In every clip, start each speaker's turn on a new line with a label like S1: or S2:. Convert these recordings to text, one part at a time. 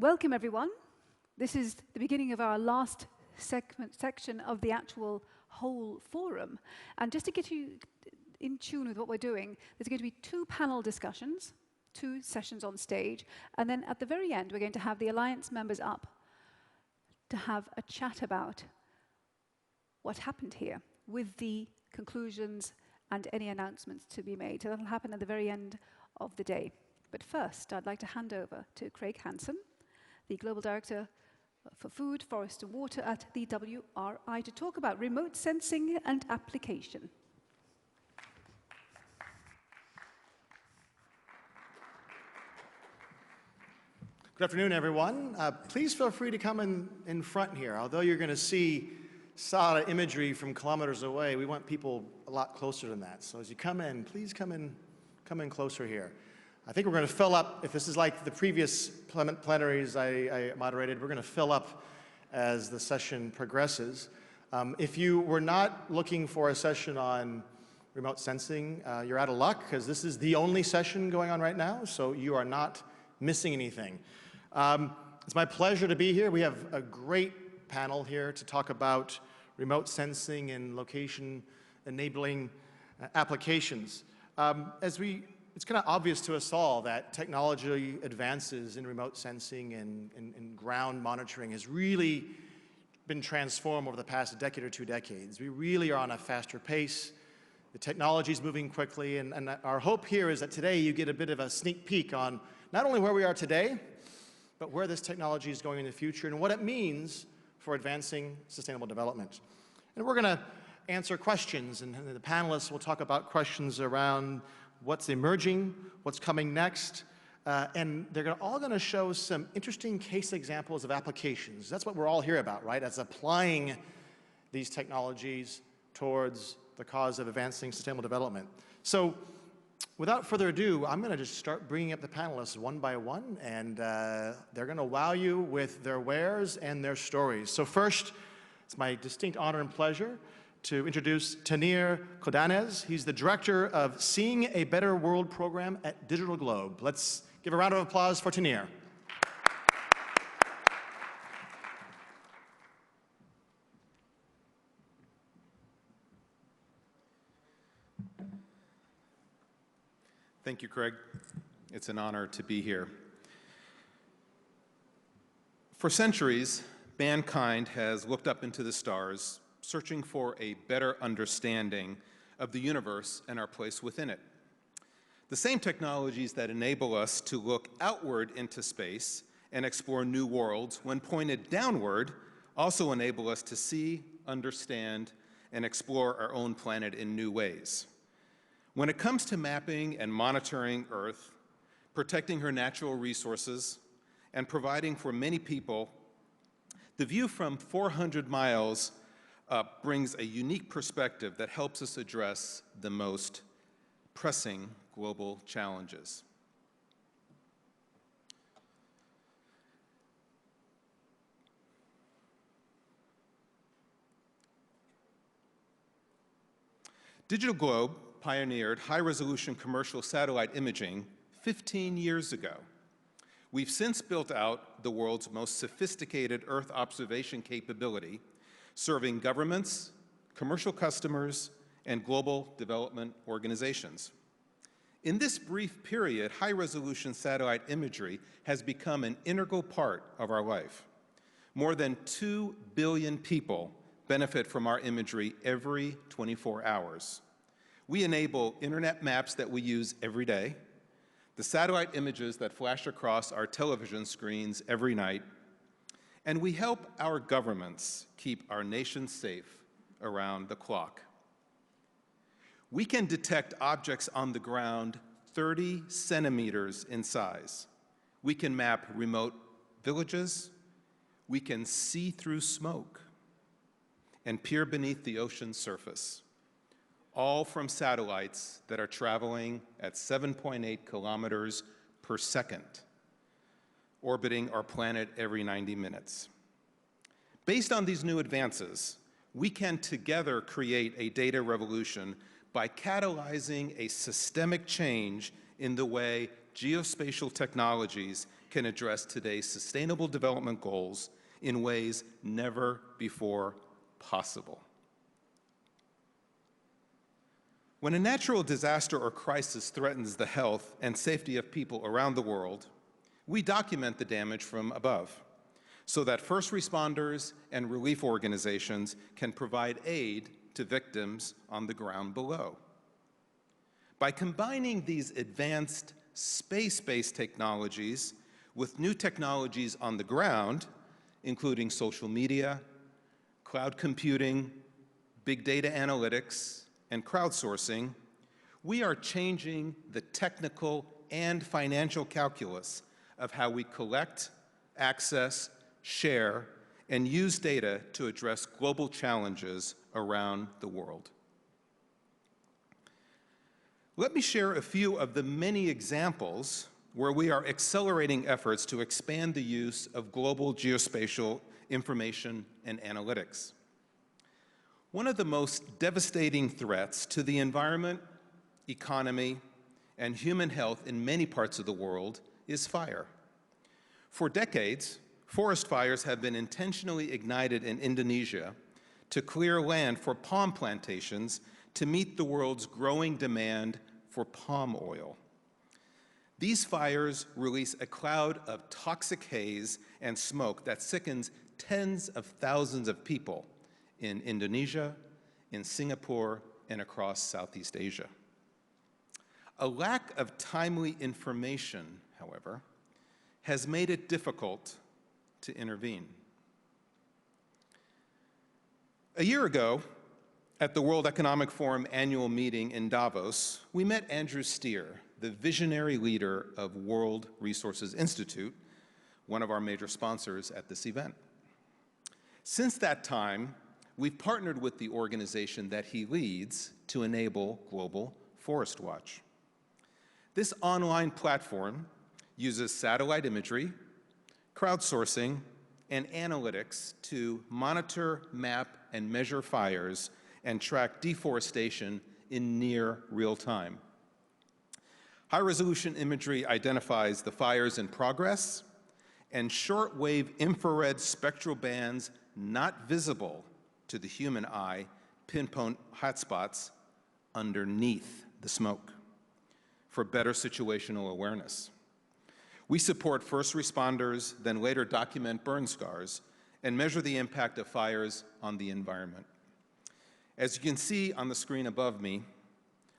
S1: Welcome, everyone. This is the beginning of our last section of the actual whole forum. And just to get you in tune with what we're doing, there's going to be 2 panel discussions, 2 sessions on stage, and then at the very end, we're going to have the Alliance members up to have a chat about what happened here with the conclusions and any announcements to be made. So that'll happen at the very end of the day. But first, I'd like to hand over to Craig Hansen, the Global Director for Food, Forest and Water at the WRI, to talk about remote sensing and application.
S2: Good afternoon, everyone. Please feel free to come in front here. Although you're going to see solid imagery from kilometers away, we want people a lot closer than that. So as you come in, please come in closer here. I think we're going to fill up, if this is like the previous plenaries I moderated, we're going to fill up as the session progresses. If you were not looking for a session on remote sensing, you're out of luck, because this is the only session going on right now, so you are not missing anything. It's my pleasure to be here. We have a great panel here to talk about remote sensing and location enabling applications. It's kind of obvious to us all that technology advances in remote sensing and ground monitoring has really been transformed over the past decade or 2 decades. We really are on a faster pace. The technology is moving quickly, and our hope here is that today you get a bit of a sneak peek on not only where we are today, but where this technology is going in the future and what it means for advancing sustainable development. And we're going to answer questions, and the panelists will talk about questions around what's emerging, what's coming next, and they're all going to show some interesting case examples of applications. That's what we're all here about, right? That's applying these technologies towards the cause of advancing sustainable development. So without further ado, I'm going to just start bringing up the panelists one by one, and they're going to wow you with their wares and their stories. So first, it's my distinct honor and pleasure to introduce Tanir Kadamz. He's the director of Seeing a Better World program at Digital Globe. Let's give a round of applause for Tanir.
S3: Thank you, Craig. It's an honor to be here. For centuries, mankind has looked up into the stars, searching for a better understanding of the universe and our place within it. The same technologies that enable us to look outward into space and explore new worlds, when pointed downward, also enable us to see, understand, and explore our own planet in new ways. When it comes to mapping and monitoring Earth, protecting her natural resources, and providing for many people, the view from 400 miles brings a unique perspective that helps us address the most pressing global challenges. Digital Globe pioneered high-resolution commercial satellite imaging 15 years ago. We've since built out the world's most sophisticated Earth observation capability, serving governments, commercial customers, and global development organizations. In this brief period, high-resolution satellite imagery has become an integral part of our life. More than 2 billion people benefit from our imagery every 24 hours. We enable internet maps that we use every day, the satellite images that flash across our television screens every night, and we help our governments keep our nation safe around the clock. We can detect objects on the ground 30 centimeters in size. We can map remote villages. We can see through smoke and peer beneath the ocean's surface, all from satellites that are traveling at 7.8 kilometers per second, orbiting our planet every 90 minutes. Based on these new advances, we can together create a data revolution by catalyzing a systemic change in the way geospatial technologies can address today's sustainable development goals in ways never before possible. When a natural disaster or crisis threatens the health and safety of people around the world, we document the damage from above so that first responders and relief organizations can provide aid to victims on the ground below. By combining these advanced space-based technologies with new technologies on the ground, including social media, cloud computing, big data analytics, and crowdsourcing, we are changing the technical and financial calculus of how we collect, access, share, and use data to address global challenges around the world. Let me share a few of the many examples where we are accelerating efforts to expand the use of global geospatial information and analytics. One of the most devastating threats to the environment, economy, and human health in many parts of the world is fire. For decades, forest fires have been intentionally ignited in Indonesia to clear land for palm plantations to meet the world's growing demand for palm oil. These fires release a cloud of toxic haze and smoke that sickens tens of thousands of people in Indonesia, in Singapore, and across Southeast Asia. A lack of timely information, however, has made it difficult to intervene. A year ago, at the World Economic Forum annual meeting in Davos, we met Andrew Steer, the visionary leader of World Resources Institute, one of our major sponsors at this event. Since that time, we've partnered with the organization that he leads to enable Global Forest Watch. This online platform uses satellite imagery, crowdsourcing, and analytics to monitor, map, and measure fires and track deforestation in near real time. High-resolution imagery identifies the fires in progress, and short-wave infrared spectral bands not visible to the human eye pinpoint hotspots underneath the smoke for better situational awareness. We support first responders, then later document burn scars, and measure the impact of fires on the environment. As you can see on the screen above me,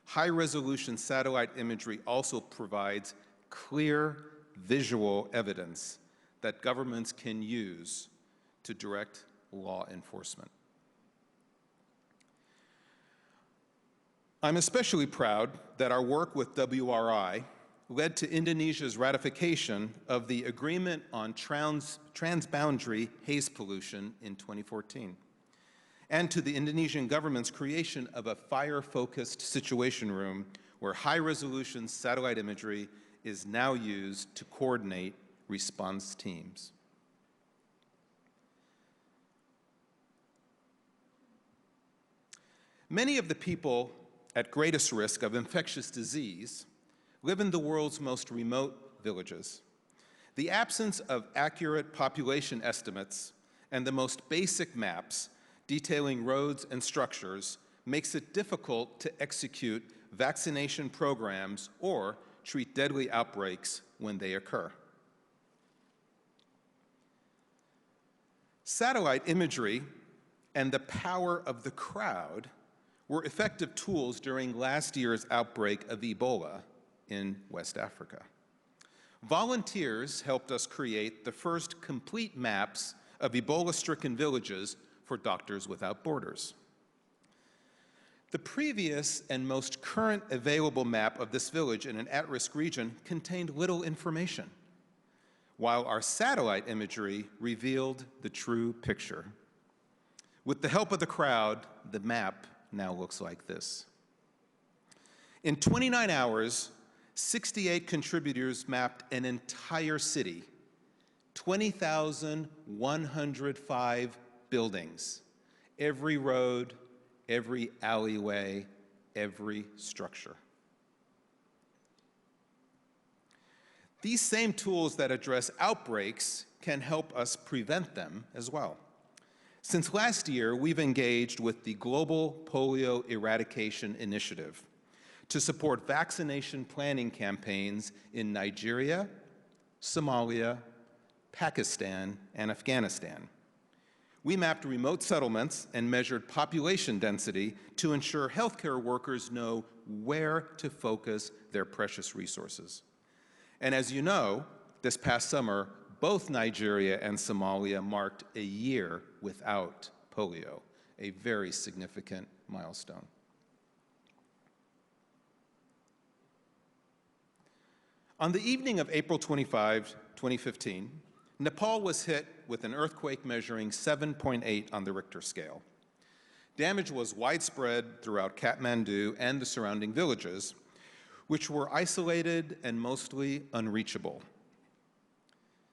S3: high-resolution satellite imagery also provides clear visual evidence that governments can use to direct law enforcement. I'm especially proud that our work with WRI led to Indonesia's ratification of the Agreement on Transboundary Haze Pollution in 2014, and to the Indonesian government's creation of a fire-focused situation room where high-resolution satellite imagery is now used to coordinate response teams. Many of the people at greatest risk of infectious disease live in the world's most remote villages. The absence of accurate population estimates and the most basic maps detailing roads and structures makes it difficult to execute vaccination programs or treat deadly outbreaks when they occur. Satellite imagery and the power of the crowd were effective tools during last year's outbreak of Ebola in West Africa. Volunteers helped us create the first complete maps of Ebola-stricken villages for Doctors Without Borders. The previous and most current available map of this village in an at-risk region contained little information, while our satellite imagery revealed the true picture. With the help of the crowd, the map now looks like this. In 29 hours, 68 contributors mapped an entire city, 20,105 buildings, every road, every alleyway, every structure. These same tools that address outbreaks can help us prevent them as well. Since last year, we've engaged with the Global Polio Eradication Initiative to support vaccination planning campaigns in Nigeria, Somalia, Pakistan, and Afghanistan. We mapped remote settlements and measured population density to ensure healthcare workers know where to focus their precious resources. And as you know, this past summer, both Nigeria and Somalia marked a year without polio, a very significant milestone. On the evening of April 25, 2015, Nepal was hit with an earthquake measuring 7.8 on the Richter scale. Damage was widespread throughout Kathmandu and the surrounding villages, which were isolated and mostly unreachable.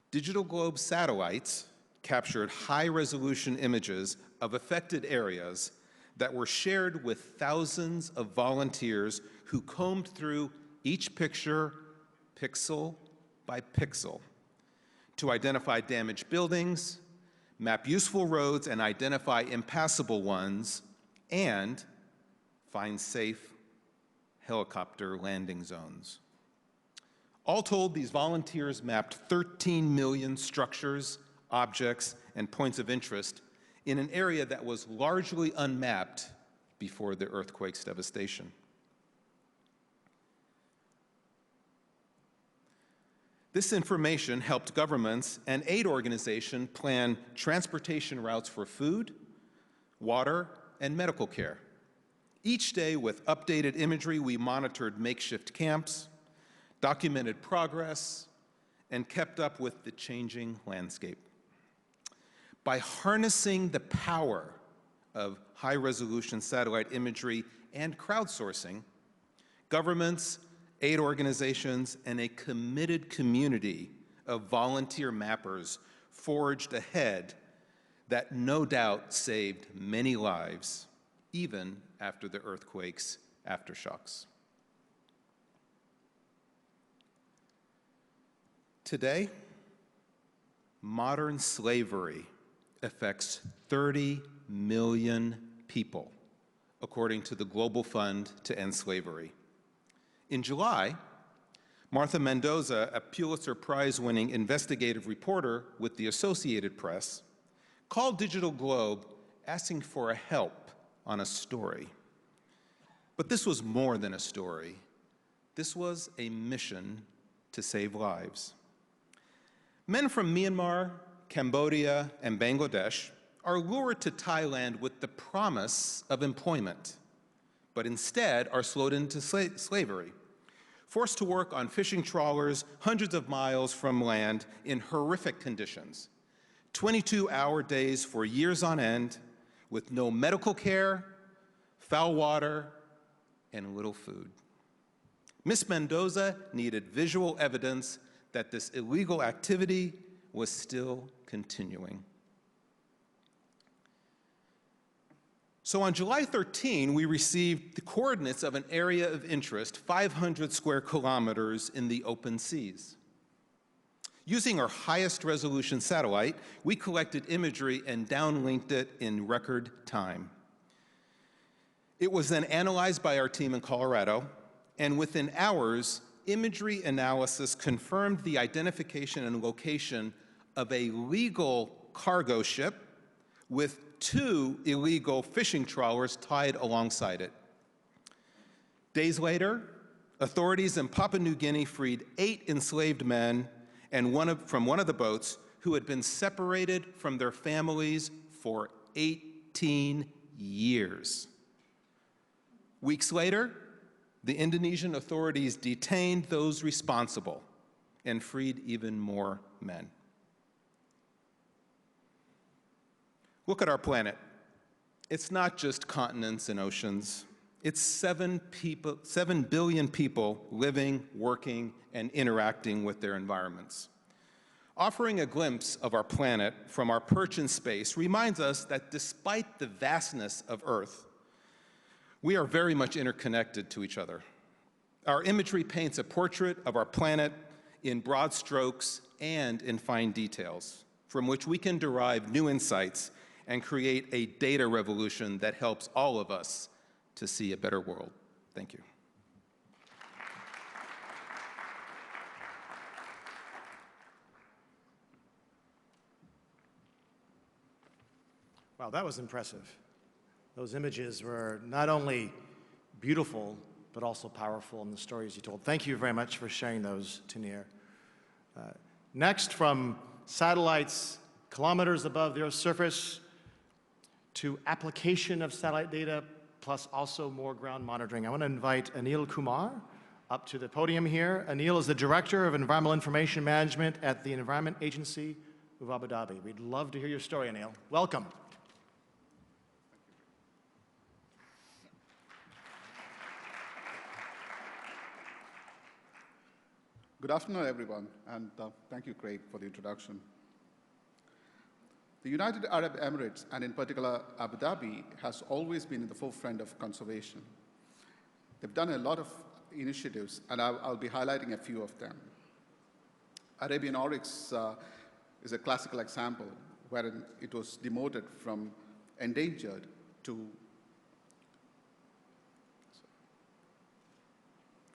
S3: Digital Globe satellites captured high-resolution images of affected areas that were shared with thousands of volunteers who combed through each picture pixel by pixel to identify damaged buildings, map useful roads and identify impassable ones, and find safe helicopter landing zones. All told, these volunteers mapped 13 million structures, objects, and points of interest in an area that was largely unmapped before the earthquake's devastation. This information helped governments and aid organizations plan transportation routes for food, water, and medical care. Each day, with updated imagery, we monitored makeshift camps, documented progress, and kept up with the changing landscape. By harnessing the power of high-resolution satellite imagery and crowdsourcing, governments, aid organizations, and a committed community of volunteer mappers forged ahead that no doubt saved many lives, even after the earthquake's aftershocks. Today, modern slavery affects 30 million people, according to the Global Fund to End Slavery. In July, Martha Mendoza, a Pulitzer Prize-winning investigative reporter with the Associated Press, called Digital Globe asking for a help on a story. But this was more than a story. This was a mission to save lives. Men from Myanmar, Cambodia, and Bangladesh are lured to Thailand with the promise of employment, but instead are slowed into slavery, forced to work on fishing trawlers hundreds of miles from land in horrific conditions, 22-hour days for years on end, with no medical care, foul water, and little food. Ms. Mendoza needed visual evidence that this illegal activity was still continuing. So on July 13, we received the coordinates of an area of interest 500 square kilometers in the open seas. Using our highest resolution satellite, we collected imagery and downlinked it in record time. It was then analyzed by our team in Colorado, and within hours, imagery analysis confirmed the identification and location of a legal cargo ship with 2 illegal fishing trawlers tied alongside it. Days later, authorities in Papua New Guinea freed 8 enslaved men and from one of the boats who had been separated from their families for 18 years. Weeks later, the Indonesian authorities detained those responsible and freed even more men. Look at our planet. It's not just continents and oceans. It's 7 billion people living, working, and interacting with their environments. Offering a glimpse of our planet from our perch in space reminds us that despite the vastness of Earth, we are very much interconnected to each other. Our imagery paints a portrait of our planet in broad strokes and in fine details, from which we can derive new insights and create a data revolution that helps all of us to see a better world. Thank you.
S2: Wow, that was impressive. Those images were not only beautiful, but also powerful in the stories you told. Thank you very much for sharing those, Tanir. Next, from satellites kilometers above the Earth's surface to application of satellite data, plus also more ground monitoring. I want to invite Anil Kumar up to the podium here. Anil is the Director of Environmental Information Management at the Environment Agency of Abu Dhabi. We'd love to hear your story, Anil. Welcome.
S4: Good afternoon, everyone, and thank you, Craig, for the introduction. The United Arab Emirates, and in particular Abu Dhabi, has always been in the forefront of conservation. They've done a lot of initiatives, and I'll be highlighting a few of them. Arabian oryx is a classical example wherein it was demoted from endangered to,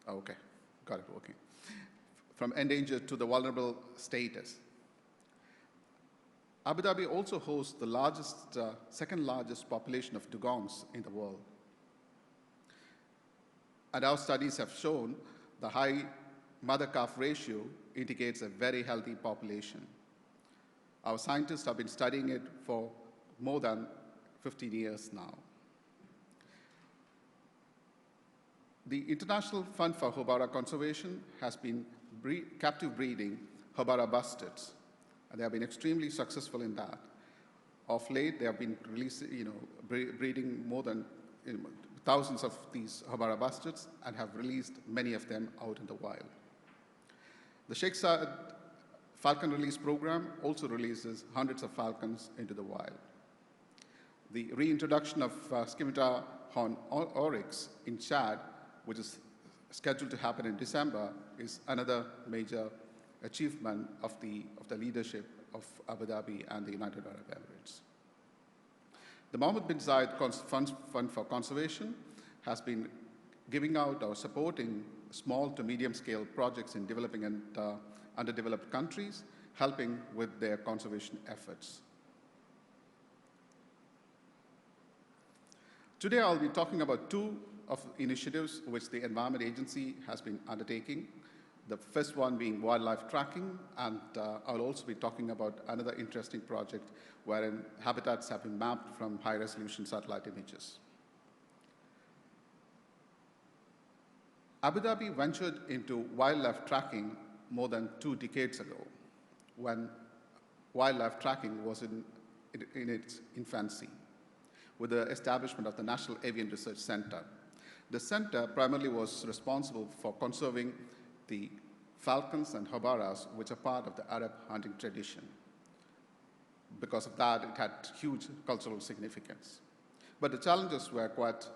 S4: okay, got it working. From endangered to the vulnerable status. Abu Dhabi also hosts the largest, second largest population of dugongs in the world. And our studies have shown the high mother-calf ratio indicates a very healthy population. Our scientists have been studying it for more than 15 years now. The International Fund for Hobbara Conservation has been captive breeding Hobbara bustards, and they have been extremely successful in that. Of late, they have been releasing, breeding more than thousands of these Hobbara bustards and have released many of them out in the wild. The Sheikh Zayed Falcon Release Program also releases hundreds of falcons into the wild. The reintroduction of scimitar horn oryx in Chad, which is scheduled to happen in December, is another major achievement of the leadership of Abu Dhabi and the United Arab Emirates. The Mohammed bin Zayed Fund for Conservation has been giving out or supporting small to medium scale projects in developing and underdeveloped countries, helping with their conservation efforts. Today I'll be talking about two of initiatives which the Environment Agency has been undertaking. The first one being wildlife tracking, and I'll also be talking about another interesting project wherein habitats have been mapped from high-resolution satellite images. Abu Dhabi ventured into wildlife tracking more than 2 decades ago, when wildlife tracking was in its infancy, with the establishment of the National Avian Research Center. The center primarily was responsible for conserving the falcons and hobbaras, which are part of the Arab hunting tradition. Because of that, it had huge cultural significance. But the challenges were quite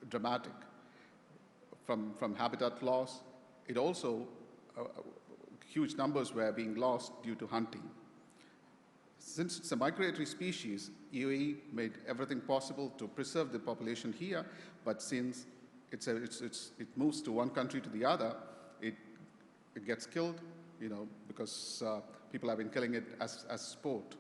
S4: dramatic. From habitat loss, it also, huge numbers were being lost due to hunting. Since it's a migratory species, UAE made everything possible to preserve the population here, but since it moves to one country to the other, it gets killed, because people have been killing it as sport.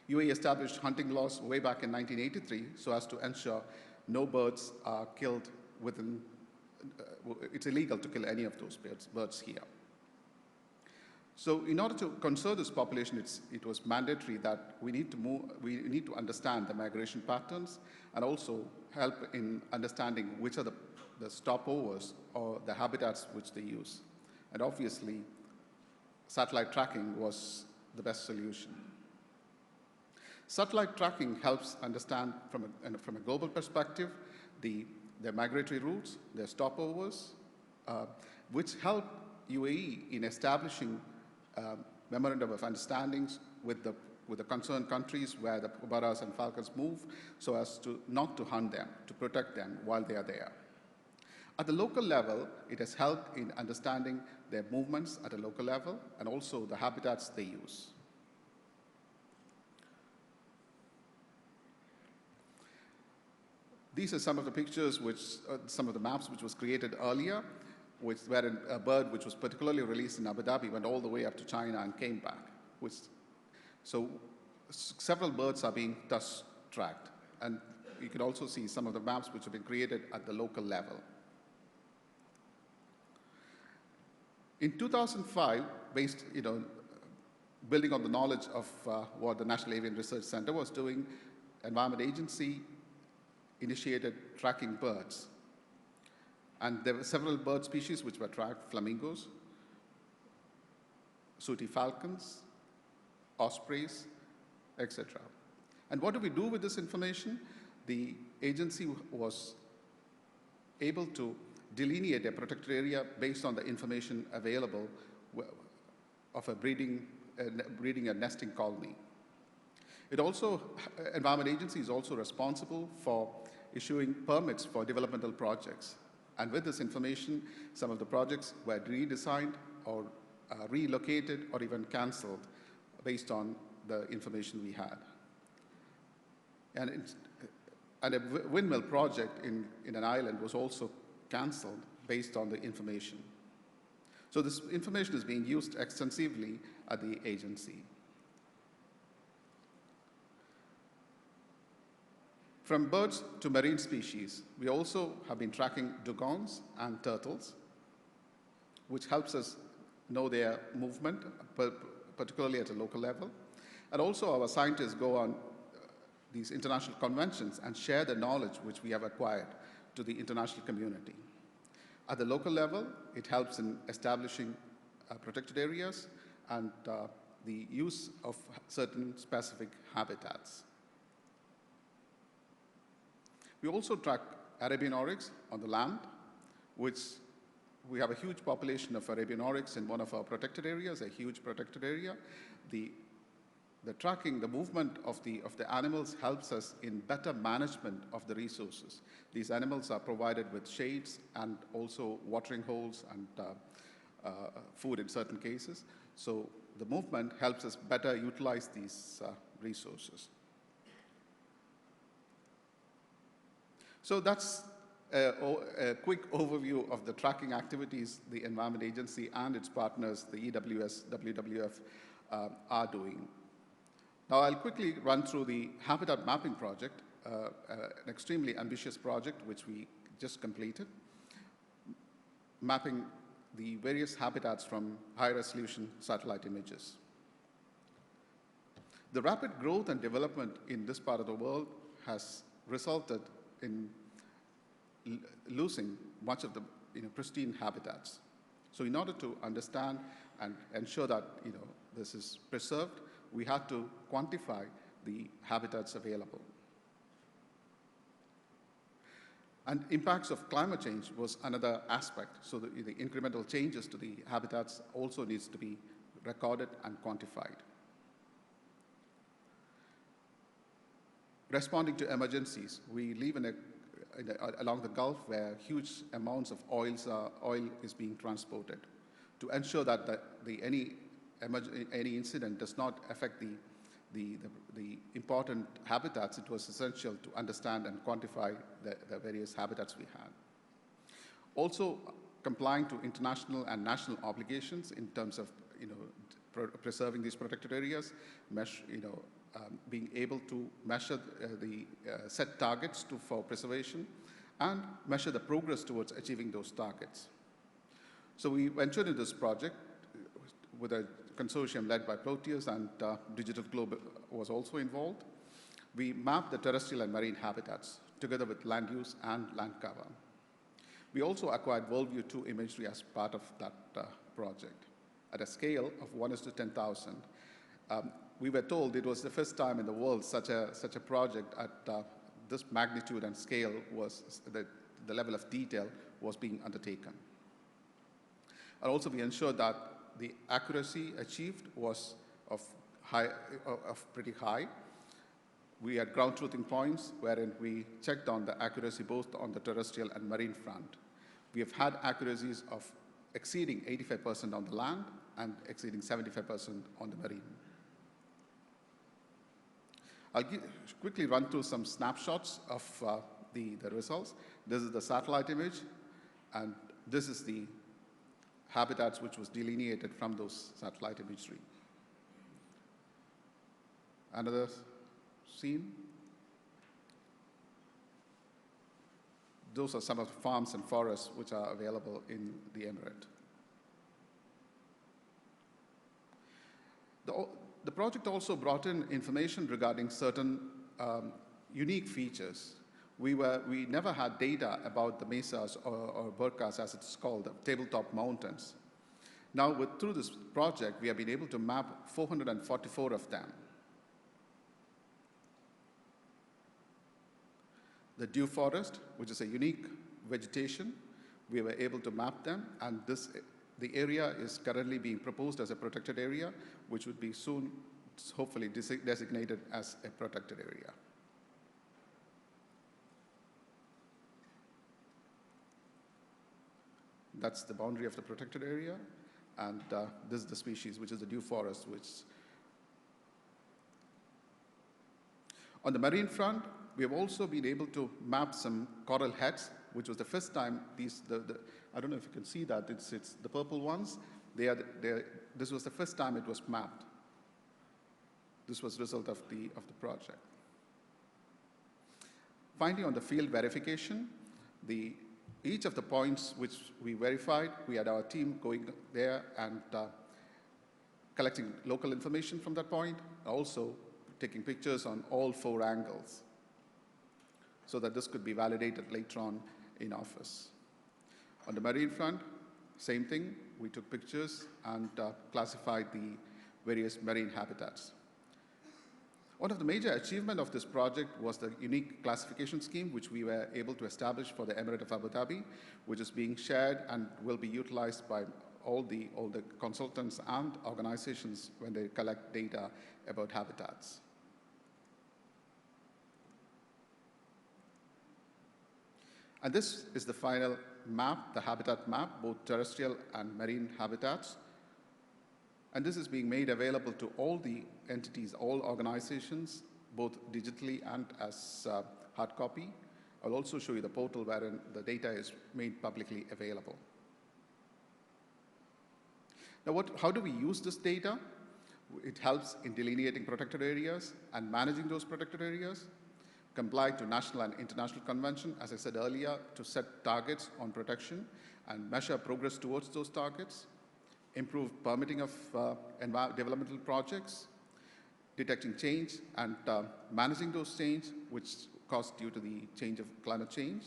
S4: UAE established hunting laws way back in 1983 so as to ensure no birds are killed within, it's illegal to kill any of those birds here. So in order to conserve this population, it was mandatory that we need to understand the migration patterns and also help in understanding which are the stopovers or the habitats which they use. And obviously, satellite tracking was the best solution. Satellite tracking helps understand from a global perspective their migratory routes, their stopovers, which help UAE in establishing memorandum of understandings with the concerned countries where the hobbaras and falcons move, so as to not to hunt them, to protect them while they are there. At the local level, it has helped in understanding their movements at a local level and also the habitats they use. These are some of the pictures, some of the maps which was created earlier, where a bird which was particularly released in Abu Dhabi went all the way up to China and came back. So several birds are being thus tracked. And you can also see some of the maps which have been created at the local level. In 2005, building on the knowledge of what the National Avian Research Center was doing, Environment Agency initiated tracking birds. And there were several bird species which were tracked: flamingos, sooty falcons, ospreys, etc. And what do we do with this information? The agency was able to delineate a protected area based on the information available of a breeding and nesting colony. Environment Agency is also responsible for issuing permits for developmental projects. And with this information, some of the projects were redesigned or relocated or even canceled based on the information we had. And a windmill project in an island was also canceled based on the information. So this information is being used extensively at the agency. From birds to marine species, we also have been tracking dugongs and turtles, which helps us know their movement, particularly at a local level. And also our scientists go on these international conventions and share the knowledge which we have acquired to the international community. At the local level, it helps in establishing protected areas and the use of certain specific habitats. We also track Arabian oryx on the land, which we have a huge population of Arabian oryx in one of our protected areas, a huge protected area. The tracking, the movement of the animals helps us in better management of the resources. These animals are provided with shades and also watering holes and food in certain cases. So the movement helps us better utilize these resources. So that's a quick overview of the tracking activities the Environment Agency and its partners, the EWS, WWF, are doing. Now I'll quickly run through the habitat mapping project, an extremely ambitious project which we just completed, mapping the various habitats from high-resolution satellite images. The rapid growth and development in this part of the world has resulted in losing much of the pristine habitats. So in order to understand and ensure that this is preserved, we had to quantify the habitats available. And impacts of climate change was another aspect. So the incremental changes to the habitats also needs to be recorded and quantified. Responding to emergencies, we live along the Gulf where huge amounts of oil is being transported. To ensure that any incident does not affect the important habitats, it was essential to understand and quantify the various habitats we had. Also, complying to international and national obligations in terms of preserving these protected areas, being able to measure the set targets for preservation and measure the progress towards achieving those targets. So we ventured into this project with a consortium led by Proteus, and Digital Globe was also involved. We mapped the terrestrial and marine habitats together with land use and land cover. We also acquired Worldview 2 imagery as part of that project at a scale of 1:10,000. We were told it was the first time in the world such a project at this magnitude and scale was the level of detail was being undertaken. And also we ensured that the accuracy achieved was of pretty high. We had ground truthing points wherein we checked on the accuracy both on the terrestrial and marine front. We have had accuracies of exceeding 85% on the land and exceeding 75% on the marine. I'll quickly run through some snapshots of the results. This is the satellite image, and this is the habitats which was delineated from those satellite imagery. Another scene. Those are some of the farms and forests which are available in the emirate. The project also brought in information regarding certain unique features. We never had data about the mesas or burkas, as it's called, the tabletop mountains. Now, through this project, we have been able to map 444 of them. The dew forest, which is a unique vegetation, we were able to map them, and the area is currently being proposed as a protected area, which would be soon, hopefully, designated as a protected area. That's the boundary of the protected area, and this is the species, which is the dew forest. On the marine front, we have also been able to map some coral heads, which was the first time I don't know if you can see that, it's the purple ones. This was the first time it was mapped. This was the result of the project. Finally, on the field verification, each of the points which we verified, we had our team going there and collecting local information from that point, also taking pictures on all 4 angles, so that this could be validated later on in office. On the marine front, same thing. We took pictures and classified the various marine habitats. One of the major achievements of this project was the unique classification scheme, which we were able to establish for the Emirate of Abu Dhabi, which is being shared and will be utilized by all the consultants and organizations when they collect data about habitats. And this is the final map, the habitat map, both terrestrial and marine habitats. And this is being made available to all the entities, all organizations, both digitally and as hard copy. I'll also show you the portal wherein the data is made publicly available. Now, how do we use this data? It helps in delineating protected areas and managing those protected areas, comply to national and international convention, as I said earlier, to set targets on protection and measure progress towards those targets, improve permitting of developmental projects, detecting change and managing those change which caused due to the change of climate change,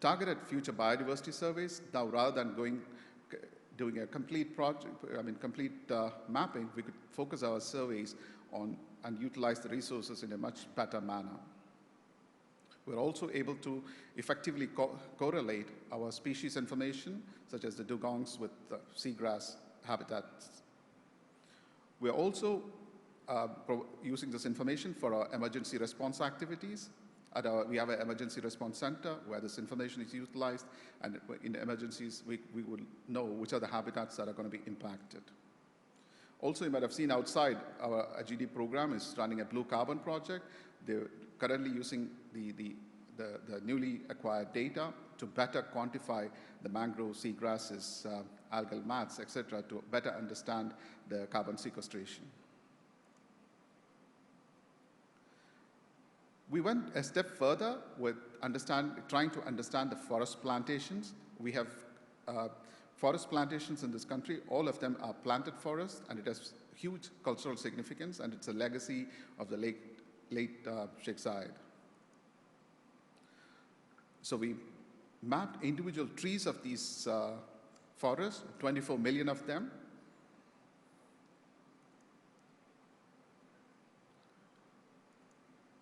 S4: targeted future biodiversity surveys. Now, rather than doing a complete project, complete mapping, we could focus our surveys on and utilize the resources in a much better manner. We're also able to effectively correlate our species information, such as the dugongs with the seagrass habitats. We're also using this information for our emergency response activities. We have an emergency response center where this information is utilized, and in emergencies, we will know which are the habitats that are going to be impacted. Also, you might have seen outside, our GD program is running a blue carbon project. They're currently using the newly acquired data to better quantify the mangrove, seagrasses, algal mats, etc., to better understand the carbon sequestration. We went a step further with trying to understand the forest plantations. We have forest plantations in this country. All of them are planted forests, and it has huge cultural significance, and it's a legacy of the late Sheikh Zayed. So we mapped individual trees of these forests, 24 million of them.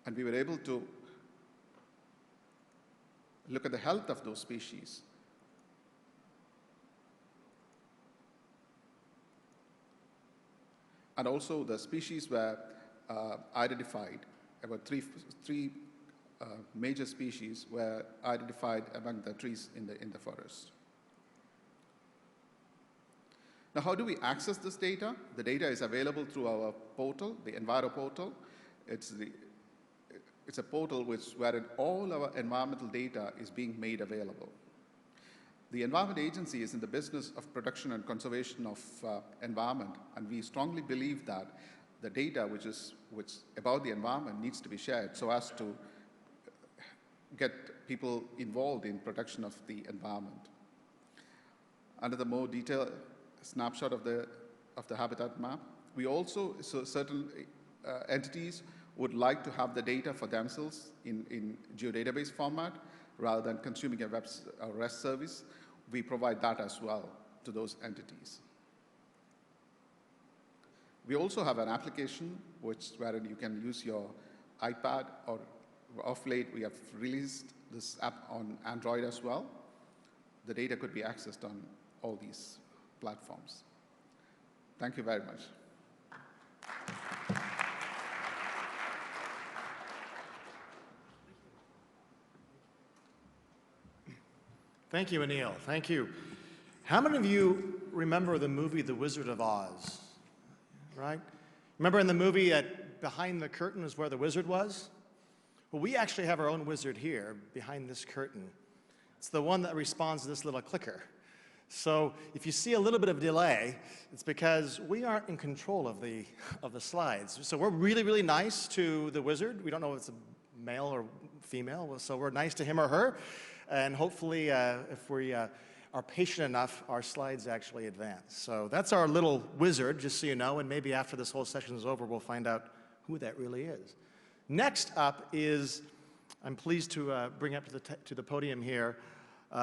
S4: And we were able to look at the health of those species. And also the species were identified, about three major species were identified among the trees in the forest. Now, how do we access this data? The data is available through our portal, the Enviro portal. It's a portal wherein all our environmental data is being made available. The Environment Agency is in the business of protection and conservation of environment, and we strongly believe that the data which about the environment needs to be shared so as to get people involved in protection of the environment. Under the more detailed snapshot of the habitat map, we also, so certain entities would like to have the data for themselves in geodatabase format rather than consuming a REST service. We provide that as well to those entities. We also have an application wherein you can use your iPad, or of late we have released this app on Android as well. The data could be accessed on all these platforms. Thank you very much.
S2: Thank you, Anil. Thank you. How many of you remember the movie The Wizard of Oz? Right? Remember in the movie that behind the curtain is where the wizard was? Well, we actually have our own wizard here behind this curtain. It's the one that responds to this little clicker. So if you see a little bit of delay, it's because we aren't in control of the slides. So we're really, really nice to the wizard. We don't know if it's a male or female, so we're nice to him or her. And hopefully, if we are patient enough, our slides actually advance. So that's our little wizard, just so you know, and maybe after this whole session is over, we'll find out who that really is. Next up is, I'm pleased to bring up to the podium here,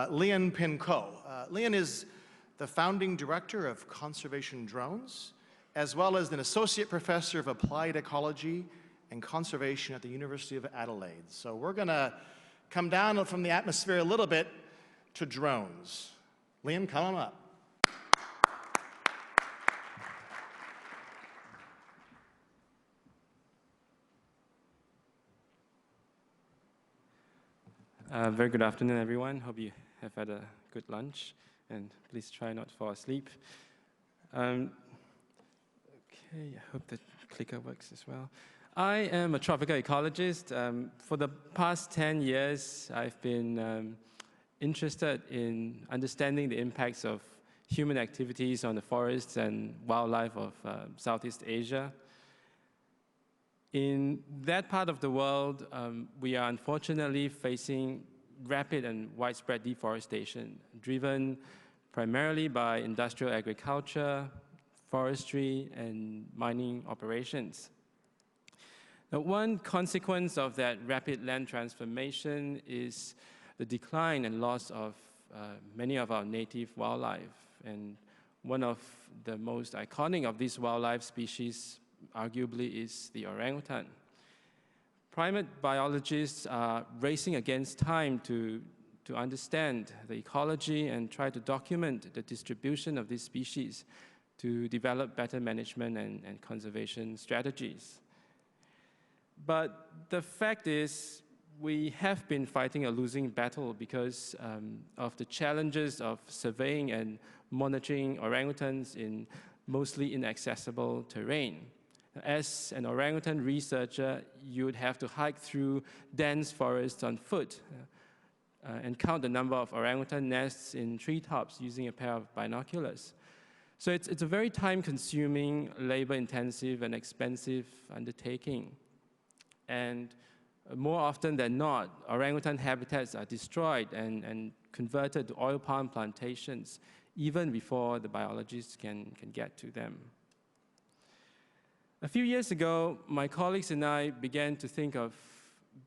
S2: Lian Pin Koh. Lian is the founding director of Conservation Drones, as well as an associate professor of applied ecology and conservation at the University of Adelaide. So we're going to come down from the atmosphere a little bit to drones. Lian, come on up.
S5: Very good afternoon, everyone. Hope you have had a good lunch, and please try not to fall asleep. Okay, I hope the clicker works as well. I am a tropical ecologist. For the past 10 years, I've been interested in understanding the impacts of human activities on the forests and wildlife of Southeast Asia. In that part of the world, we are unfortunately facing rapid and widespread deforestation, driven primarily by industrial agriculture, forestry, and mining operations. Now, one consequence of that rapid land transformation is the decline and loss of many of our native wildlife. And one of the most iconic of these wildlife species arguably is the orangutan. Primate biologists are racing against time to understand the ecology and try to document the distribution of these species to develop better management and conservation strategies. But the fact is, we have been fighting a losing battle because of the challenges of surveying and monitoring orangutans in mostly inaccessible terrain. As an orangutan researcher, you would have to hike through dense forests on foot and count the number of orangutan nests in treetops using a pair of binoculars. So it's a very time-consuming, labor-intensive, and expensive undertaking. And more often than not, orangutan habitats are destroyed and converted to oil palm plantations, even before the biologists can get to them. A few years ago, my colleagues and I began to think of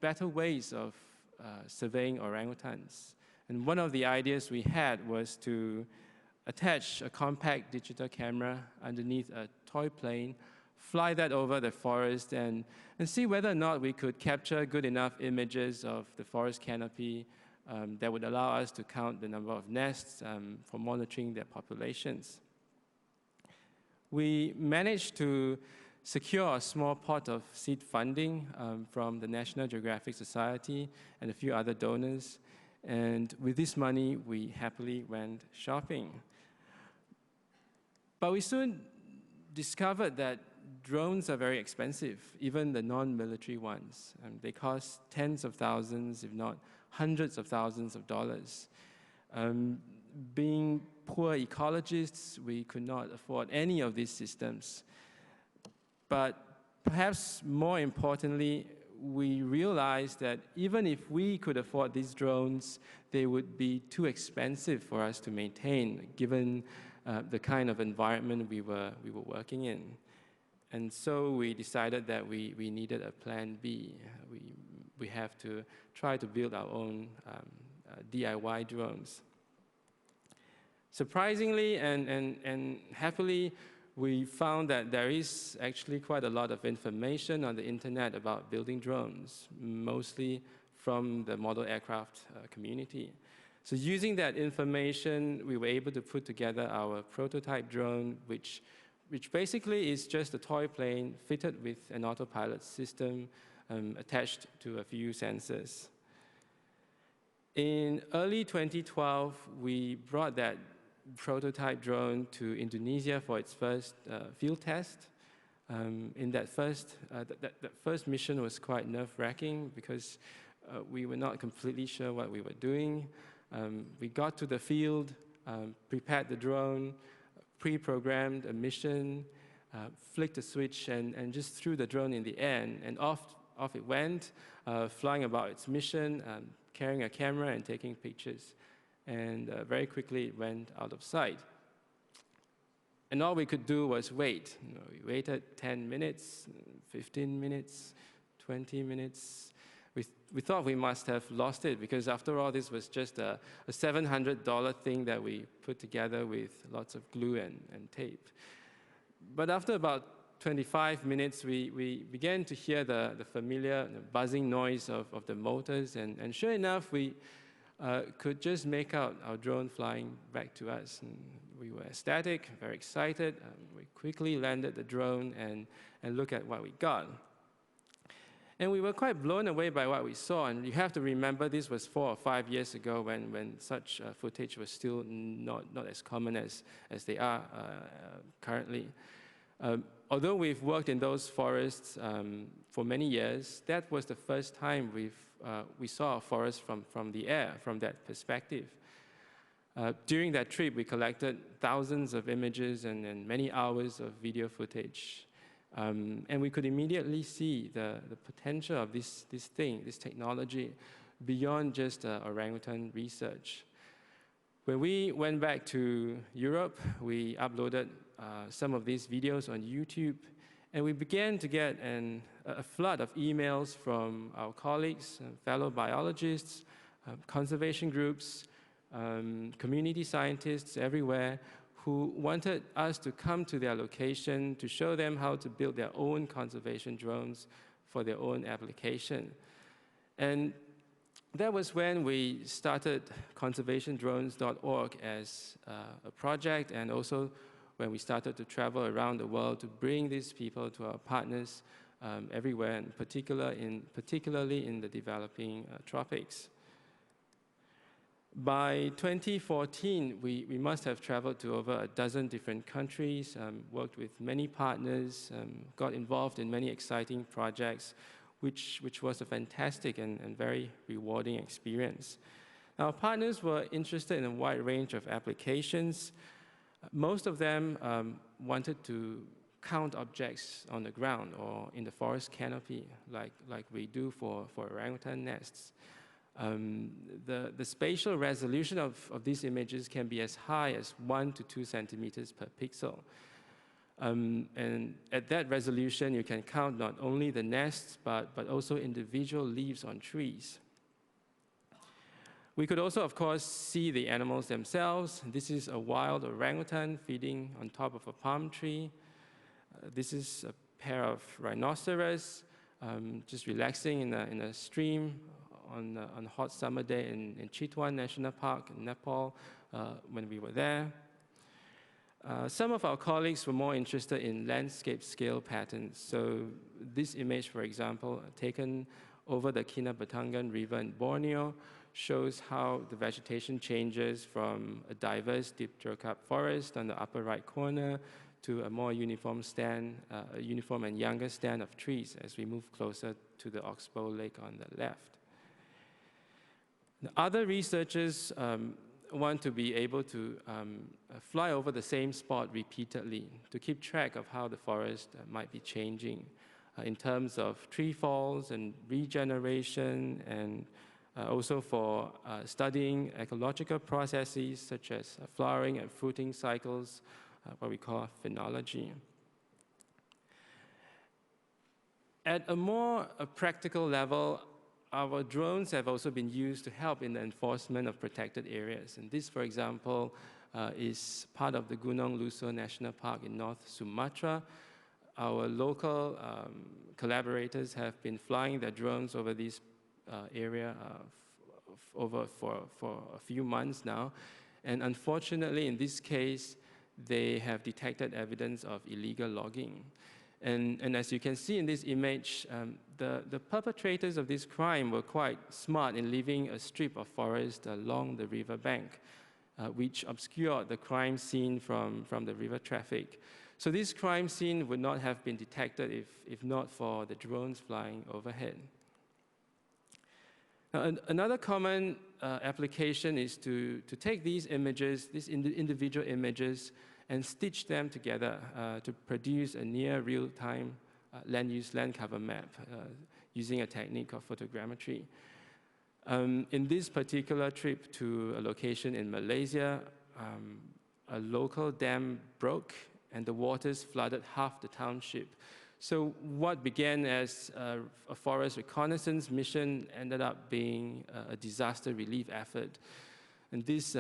S5: better ways of surveying orangutans. And one of the ideas we had was to attach a compact digital camera underneath a toy plane, fly that over the forest, and see whether or not we could capture good enough images of the forest canopy that would allow us to count the number of nests for monitoring their populations. We managed to secure a small pot of seed funding from the National Geographic Society and a few other donors. And with this money, we happily went shopping. But we soon discovered that drones are very expensive, even the non-military ones. They cost tens of thousands, if not hundreds of thousands of dollars. Being poor ecologists, we could not afford any of these systems. But perhaps more importantly, we realized that even if we could afford these drones, they would be too expensive for us to maintain, given the kind of environment we were working in. And so we decided that we needed a plan B. We have to try to build our own DIY drones. Surprisingly and happily, we found that there is actually quite a lot of information on the internet about building drones, mostly from the model aircraft community. So using that information, we were able to put together our prototype drone, which basically is just a toy plane fitted with an autopilot system attached to a few sensors. In early 2012, we brought that prototype drone to Indonesia for its first field test. In that first mission was quite nerve-wracking because we were not completely sure what we were doing. We got to the field, prepared the drone, pre-programmed a mission, flicked a switch, and just threw the drone in the air, and off it went, flying about its mission, carrying a camera and taking pictures. And very quickly it went out of sight. And all we could do was wait. We waited 10 minutes, 15 minutes, 20 minutes. We thought we must have lost it because after all, this was just a $700 thing that we put together with lots of glue and tape. But after about 25 minutes, we began to hear the familiar buzzing noise of the motors, and sure enough, we could just make out our drone flying back to us. And we were ecstatic, very excited. We quickly landed the drone and looked at what we got. And we were quite blown away by what we saw. And you have to remember this was 4 or 5 years ago when such footage was still not as common as they are currently. Although we've worked in those forests for many years, that was the first time we saw a forest from the air, from that perspective. During that trip, we collected thousands of images and many hours of video footage. And we could immediately see the potential of this technology, beyond just orangutan research. When we went back to Europe, we uploaded some of these videos on YouTube, and we began to get a flood of emails from our colleagues, fellow biologists, conservation groups, community scientists everywhere, who wanted us to come to their location to show them how to build their own conservation drones for their own application. And that was when we started conservationdrones.org as a project, and also when we started to travel around the world to bring these people to our partners everywhere, and particularly in the developing tropics. By 2014, we must have traveled to over a dozen different countries, worked with many partners, got involved in many exciting projects, which was a fantastic and very rewarding experience. Our partners were interested in a wide range of applications. Most of them wanted to count objects on the ground or in the forest canopy, like we do for orangutan nests. The spatial resolution of these images can be as high as 1 to 2 centimeters per pixel. And at that resolution, you can count not only the nests, but also individual leaves on trees. We could also, of course, see the animals themselves. This is a wild orangutan feeding on top of a palm tree. This is a pair of rhinoceros just relaxing in a stream on a hot summer day in Chitwan National Park in Nepal when we were there. Some of our colleagues were more interested in landscape scale patterns. So this image, for example, taken over the Kinabatangan River in Borneo, shows how the vegetation changes from a diverse dipterocarp forest on the upper right corner to a more uniform a uniform and younger stand of trees as we move closer to the Oxbow Lake on the left. The other researchers want to be able to fly over the same spot repeatedly to keep track of how the forest might be changing in terms of tree falls and regeneration, and also for studying ecological processes such as flowering and fruiting cycles, what we call phenology. At a more practical level, our drones have also been used to help in the enforcement of protected areas. And this, for example, is part of the Gunung Luso National Park in North Sumatra. Our local collaborators have been flying their drones over this area for a few months now. And unfortunately, in this case, they have detected evidence of illegal logging. And as you can see in this image, the perpetrators of this crime were quite smart in leaving a strip of forest along the riverbank, which obscured the crime scene from the river traffic. So this crime scene would not have been detected if not for the drones flying overhead. Now, another common application is to take these images, these individual images, and stitch them together to produce a near real-time land use land cover map using a technique of photogrammetry. In this particular trip to a location in Malaysia, a local dam broke and the waters flooded half the township. So what began as a forest reconnaissance mission ended up being a disaster relief effort. And this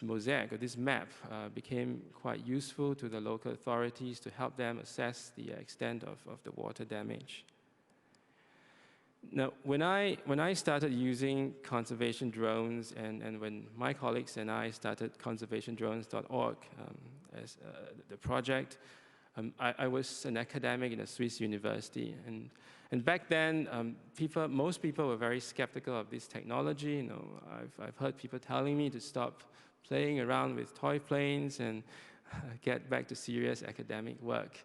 S5: mosaic, or this map, became quite useful to the local authorities to help them assess the extent of the water damage. Now, when I started using conservation drones, and when my colleagues and I started conservationdrones.org as the project, I was an academic in a Swiss university. And back then, most people were very skeptical of this technology. You know, I've heard people telling me to stop playing around with toy planes and get back to serious academic work.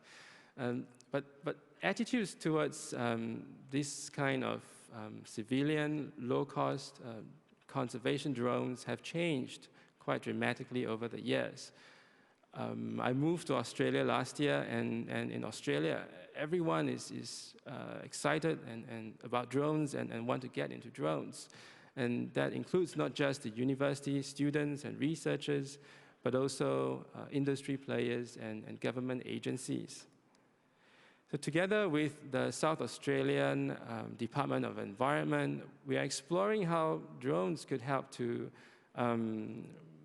S5: But attitudes towards this kind of civilian, low-cost conservation drones have changed quite dramatically over the years. I moved to Australia last year, and in Australia, everyone is excited and about drones and want to get into drones. And that includes not just the university students and researchers, but also industry players and government agencies. So together with the South Australian Department of Environment, we are exploring how drones could help to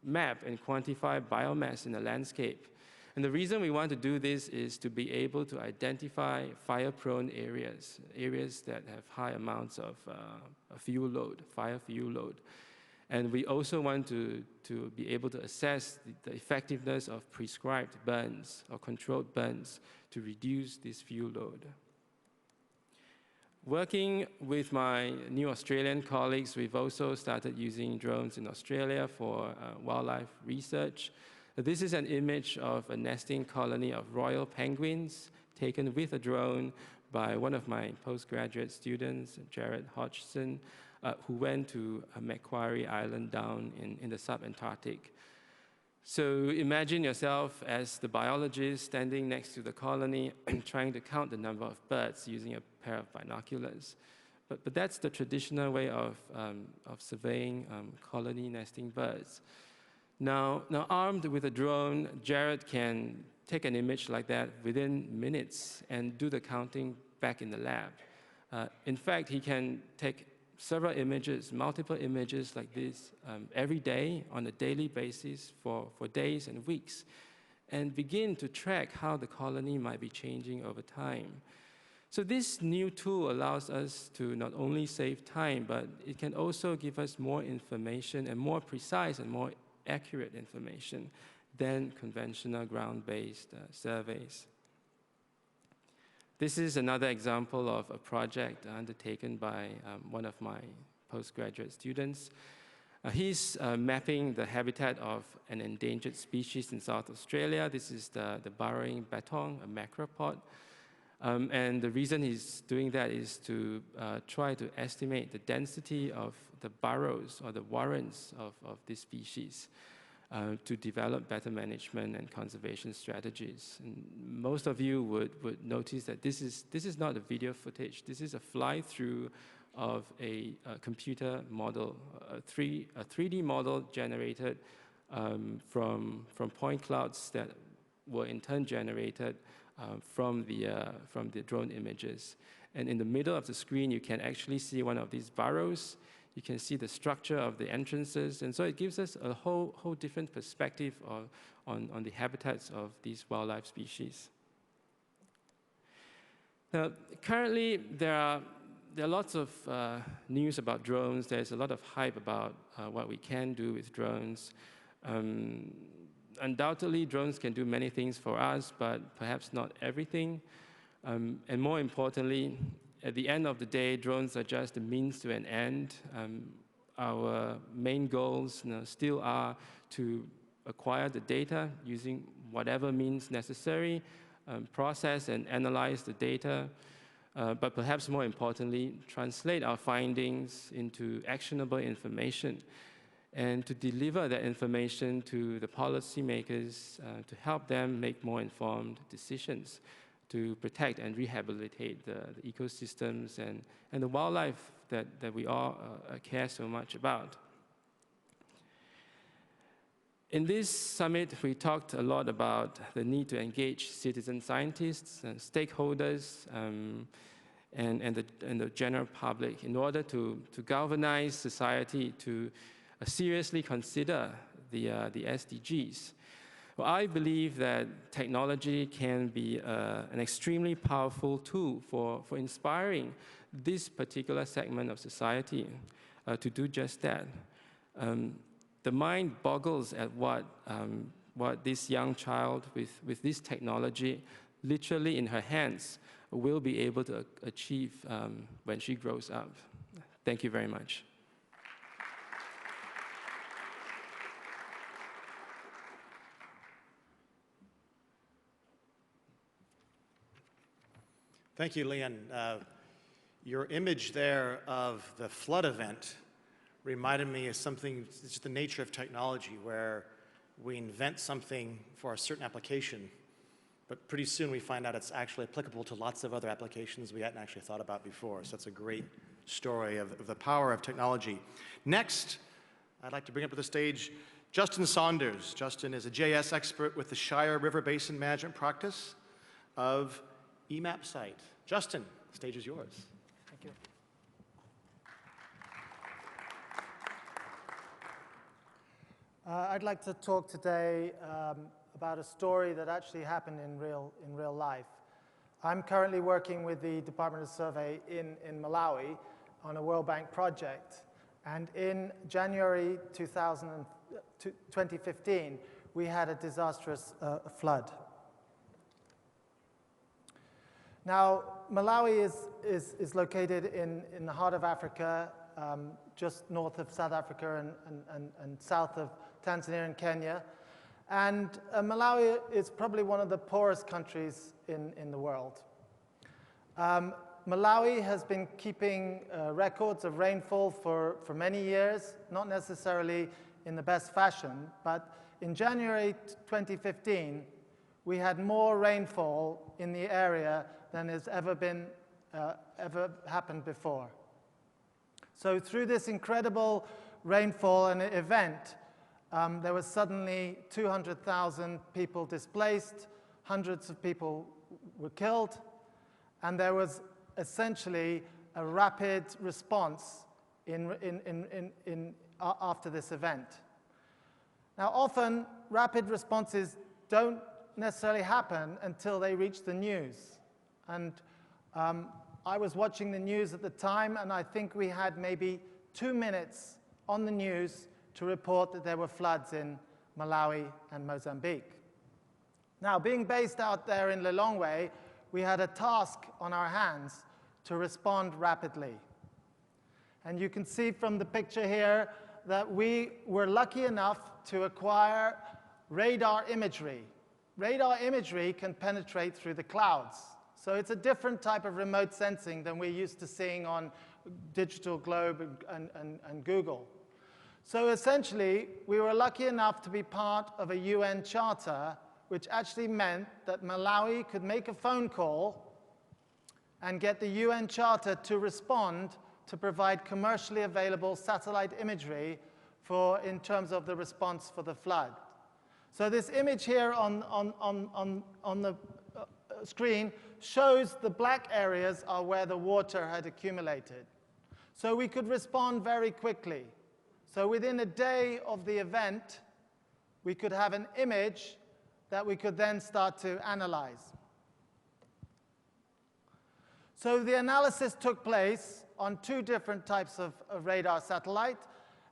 S5: map and quantify biomass in the landscape. And the reason we want to do this is to be able to identify fire-prone areas, areas that have high amounts of fuel load, fire fuel load. And we also want to be able to assess the effectiveness of prescribed burns or controlled burns to reduce this fuel load. Working with my new Australian colleagues, we've also started using drones in Australia for wildlife research. This is an image of a nesting colony of royal penguins taken with a drone by one of my postgraduate students, Jared Hodgson, who went to Macquarie Island down in the sub-Antarctic. So imagine yourself as the biologist standing next to the colony trying to count the number of birds using a pair of binoculars. But that's the traditional way of surveying colony nesting birds. Now, armed with a drone, Jared can take an image like that within minutes and do the counting back in the lab. In fact, he can take several images, multiple images like this every day on a daily basis for days and weeks, and begin to track how the colony might be changing over time. So this new tool allows us to not only save time, but it can also give us more information and more precise and more accurate information than conventional ground-based surveys. This is another example of a project undertaken by one of my postgraduate students. He's mapping the habitat of an endangered species in South Australia. This is the burrowing bettong, a macropod. And the reason he's doing that is to try to estimate the density of the burrows or the warrens of this species to develop better management and conservation strategies. And most of you would notice that this is not a video footage. This is a fly-through of a computer model, a 3D model generated from point clouds that were in turn generated from the drone images. And in the middle of the screen, you can actually see one of these burrows. You can see the structure of the entrances. And so it gives us a whole different perspective on the habitats of these wildlife species. Now, currently, there are lots of news about drones. There's a lot of hype about what we can do with drones. Undoubtedly, drones can do many things for us, but perhaps not everything. And more importantly, at the end of the day, drones are just a means to an end. Our main goals still are to acquire the data using whatever means necessary, process and analyze the data, but perhaps more importantly, translate our findings into actionable information and to deliver that information to the policymakers to help them make more informed decisions to protect and rehabilitate the ecosystems and the wildlife that we all care so much about. In this summit, we talked a lot about the need to engage citizen scientists and stakeholders and the general public in order to galvanize society to seriously consider the SDGs. Well, I believe that technology can be an extremely powerful tool for inspiring this particular segment of society to do just that. The mind boggles at what this young child with this technology literally in her hands will be able to achieve when she grows up. Thank you very much.
S2: Thank you, Lian. Your image there of the flood event reminded me of something, it's just the nature of technology, where we invent something for a certain application, but pretty soon we find out it's actually applicable to lots of other applications we hadn't actually thought about before. So that's a great story of the power of technology. Next, I'd like to bring up to the stage Justin Saunders. Justin is a JS expert with the Shire River Basin Management Practice of eMapSite. Justin, the stage is yours.
S6: Thank you. I'd like to talk today about a story that actually happened in real life. I'm currently working with the Department of Survey in Malawi on a World Bank project. And in January 2015, we had a disastrous flood. Now, Malawi is located in the heart of Africa, just north of South Africa and south of Tanzania and Kenya. And Malawi is probably one of the poorest countries in the world. Malawi has been keeping records of rainfall for many years, not necessarily in the best fashion, but in January 2015, we had more rainfall in the area than has ever happened before. So through this incredible rainfall and event, there was suddenly 200,000 people displaced, hundreds of people were killed, and there was essentially a rapid response after this event. Now, often, rapid responses don't necessarily happen until they reach the news. And I was watching the news at the time, and I think we had maybe 2 minutes on the news to report that there were floods in Malawi, and Mozambique. Now, being based out there in Lilongwe, we had a task on our hands to respond rapidly. And you can see from the picture here that we were lucky enough to acquire radar imagery. Radar imagery can penetrate through the clouds. So it's a different type of remote sensing than we're used to seeing on Digital Globe and Google. So essentially, we were lucky enough to be part of a UN charter, which actually meant that Malawi could make a phone call and get the UN charter to respond to provide commercially available satellite imagery in terms of the response for the flood. So this image here on the screen shows the black areas are where the water had accumulated. So we could respond very quickly. So within a day of the event, we could have an image that we could then start to analyze. So the analysis took place on two different types of radar satellite,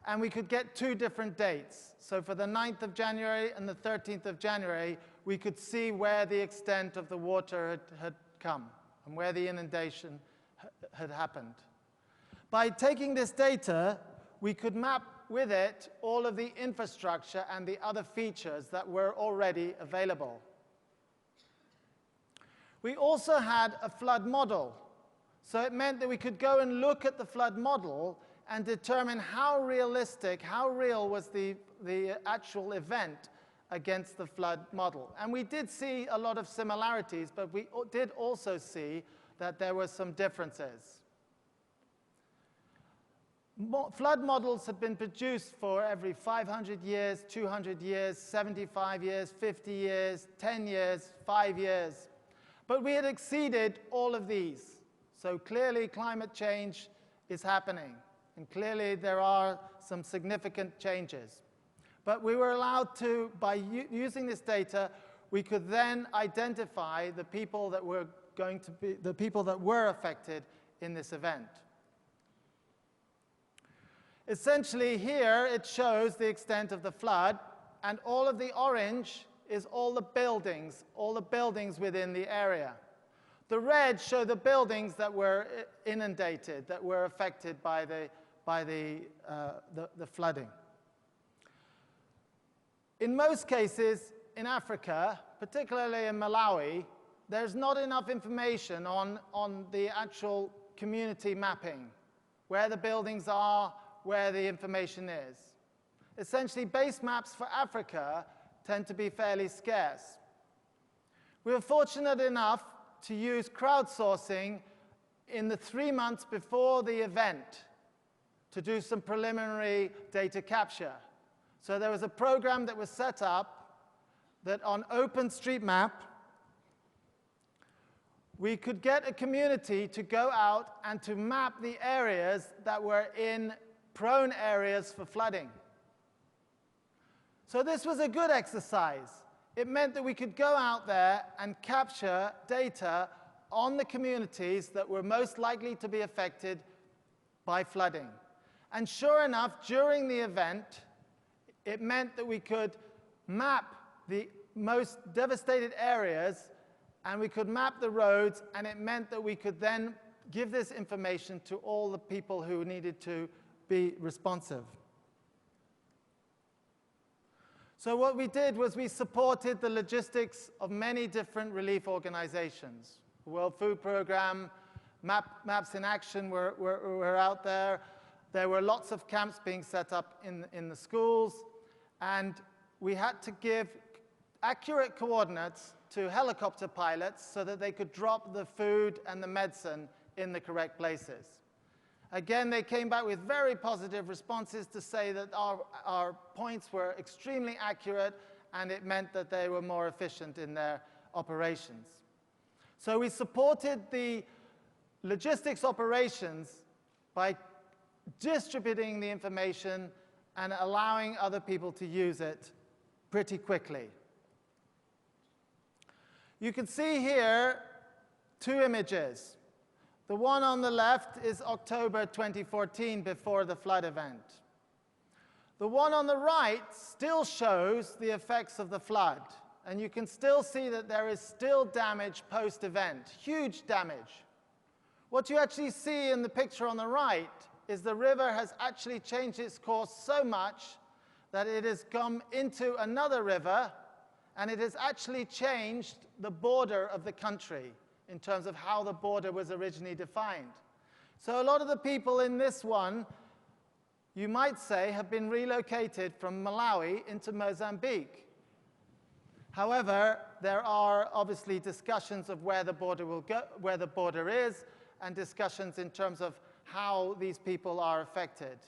S6: and we could get two different dates. So for the 9th of January and the 13th of January, we could see where the extent of the water had come and where the inundation had happened. By taking this data, we could map with it all of the infrastructure and the other features that were already available. We also had a flood model. So it meant that we could go and look at the flood model and determine how realistic, how real was the actual event against the flood model. And we did see a lot of similarities, but we did also see that there were some differences. Flood models have been produced for every 500 years, 200 years, 75 years, 50 years, 10 years, 5 years. But we had exceeded all of these. So clearly climate change is happening. And clearly there are some significant changes. But we were allowed to, by using this data, we could then identify the people that were affected in this event. Essentially here it shows the extent of the flood, and all of the orange is all the buildings within the area. The red show the buildings that were inundated, that were affected by the flooding. In most cases in Africa, particularly in Malawi, there's not enough information on the actual community mapping, where the buildings are, where the information is. Essentially, base maps for Africa tend to be fairly scarce. We were fortunate enough to use crowdsourcing in the 3 months before the event to do some preliminary data capture. So there was a program that was set up that on OpenStreetMap, we could get a community to go out and to map the areas that were in prone areas for flooding. So this was a good exercise. It meant that we could go out there and capture data on the communities that were most likely to be affected by flooding. And sure enough, during the event, it meant that we could map the most devastated areas, and we could map the roads, and it meant that we could then give this information to all the people who needed to be responsive. So what we did was we supported the logistics of many different relief organizations. The World Food Programme, Maps in Action were out there. There were lots of camps being set up in the schools, and we had to give accurate coordinates to helicopter pilots so that they could drop the food and the medicine in the correct places. Again, they came back with very positive responses to say that our points were extremely accurate, and it meant that they were more efficient in their operations. So we supported the logistics operations by distributing the information and allowing other people to use it pretty quickly. You can see here 2 images. The one on the left is October 2014, before the flood event. The one on the right still shows the effects of the flood. And you can still see that there is still damage post-event, huge damage. What you actually see in the picture on the right is the river has actually changed its course so much that it has come into another river, and it has actually changed the border of the country in terms of how the border was originally defined. So a lot of the people in this one, you might say, have been relocated from Malawi into Mozambique. However, there are obviously discussions of where the border will go, where the border is, and discussions in terms of how these people are affected.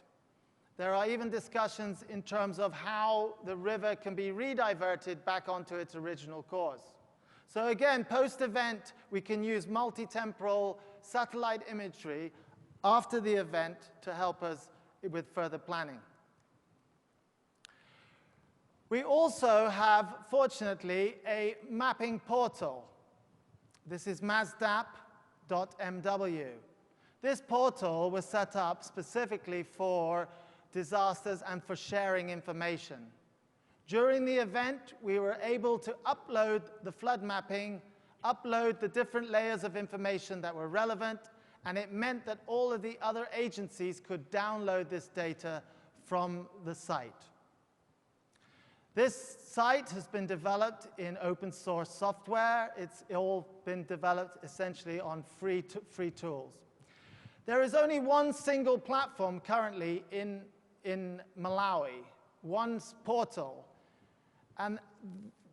S6: There are even discussions in terms of how the river can be rediverted back onto its original course. So again, post-event, we can use multi-temporal satellite imagery after the event to help us with further planning. We also have, fortunately, a mapping portal. This is masdap.mw. This portal was set up specifically for disasters and for sharing information. During the event, we were able to upload the flood mapping, upload the different layers of information that were relevant, and it meant that all of the other agencies could download this data from the site. This site has been developed in open source software. It's all been developed essentially on free tools. There is only one single platform currently in Malawi, one portal. And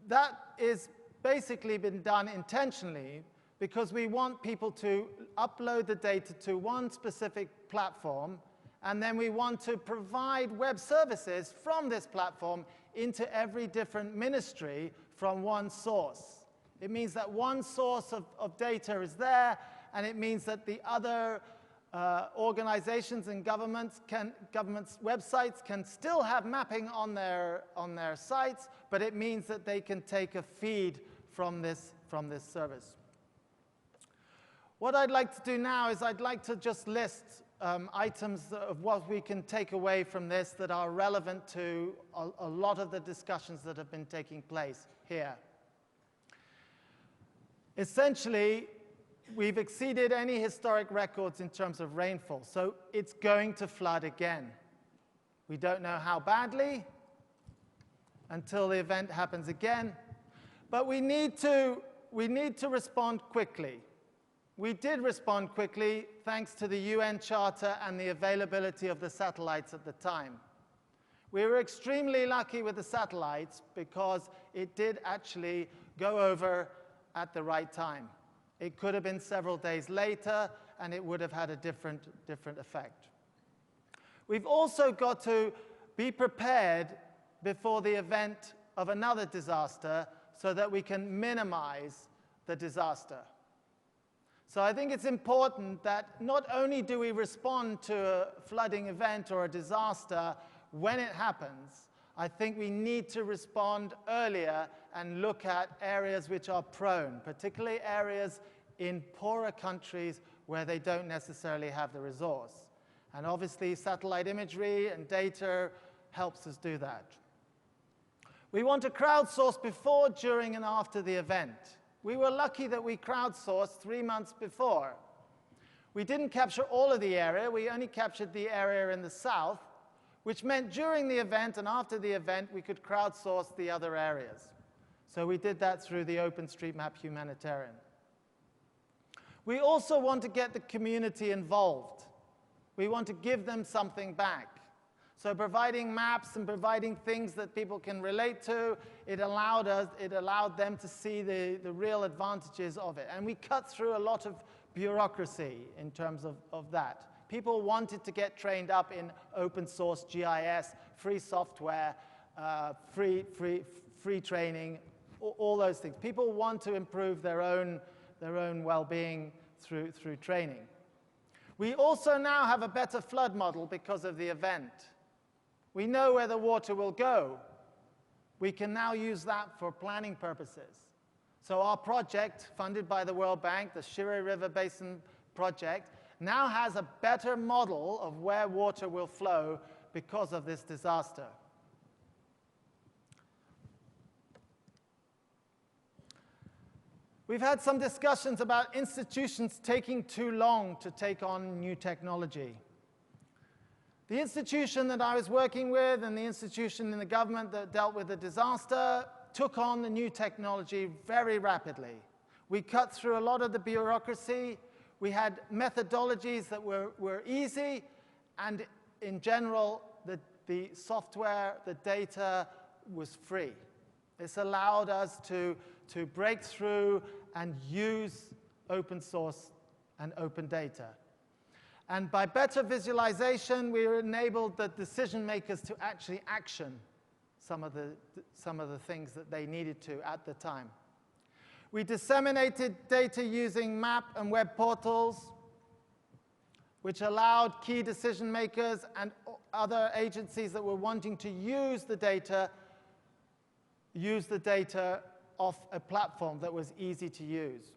S6: that is basically been done intentionally because we want people to upload the data to one specific platform, and then we want to provide web services from this platform into every different ministry from one source. It means that one source of data is there, and it means that the other organizations and governments' websites can still have mapping on their sites, but it means that they can take a feed from this service. What I'd like to do now is I'd like to just list items of what we can take away from this that are relevant to a lot of the discussions that have been taking place here. Essentially, we've exceeded any historic records in terms of rainfall, so it's going to flood again. We don't know how badly until the event happens again, but we need to respond quickly. We did respond quickly thanks to the UN Charter and the availability of the satellites at the time. We were extremely lucky with the satellites because it did actually go over at the right time. It could have been several days later, and it would have had a different effect. We've also got to be prepared before the event of another disaster so that we can minimize the disaster. So I think it's important that not only do we respond to a flooding event or a disaster when it happens, I think we need to respond earlier and look at areas which are prone, particularly areas in poorer countries where they don't necessarily have the resource. And obviously, satellite imagery and data helps us do that. We want to crowdsource before, during, and after the event. We were lucky that we crowdsourced 3 months before. We didn't capture all of the area. We only captured the area in the south, which meant during the event and after the event, we could crowdsource the other areas. So we did that through the OpenStreetMap Humanitarian. We also want to get the community involved. We want to give them something back. So providing maps and providing things that people can relate to, it allowed them to see the real advantages of it. And we cut through a lot of bureaucracy in terms of that. People wanted to get trained up in open source GIS, free software, free training, all those things. People want to improve their own well-being through training. We also now have a better flood model because of the event. We know where the water will go. We can now use that for planning purposes. So our project, funded by the World Bank, the Shire River Basin Project, now has a better model of where water will flow because of this disaster. We've had some discussions about institutions taking too long to take on new technology. The institution that I was working with and the institution in the government that dealt with the disaster took on the new technology very rapidly. We cut through a lot of the bureaucracy. We had methodologies that were easy, and in general, the software, the data was free. This allowed us to break through and use open source and open data. And by better visualization, we enabled the decision makers to actually action some of the things that they needed to at the time. We disseminated data using map and web portals, which allowed key decision makers and other agencies that were wanting to use the data off a platform that was easy to use.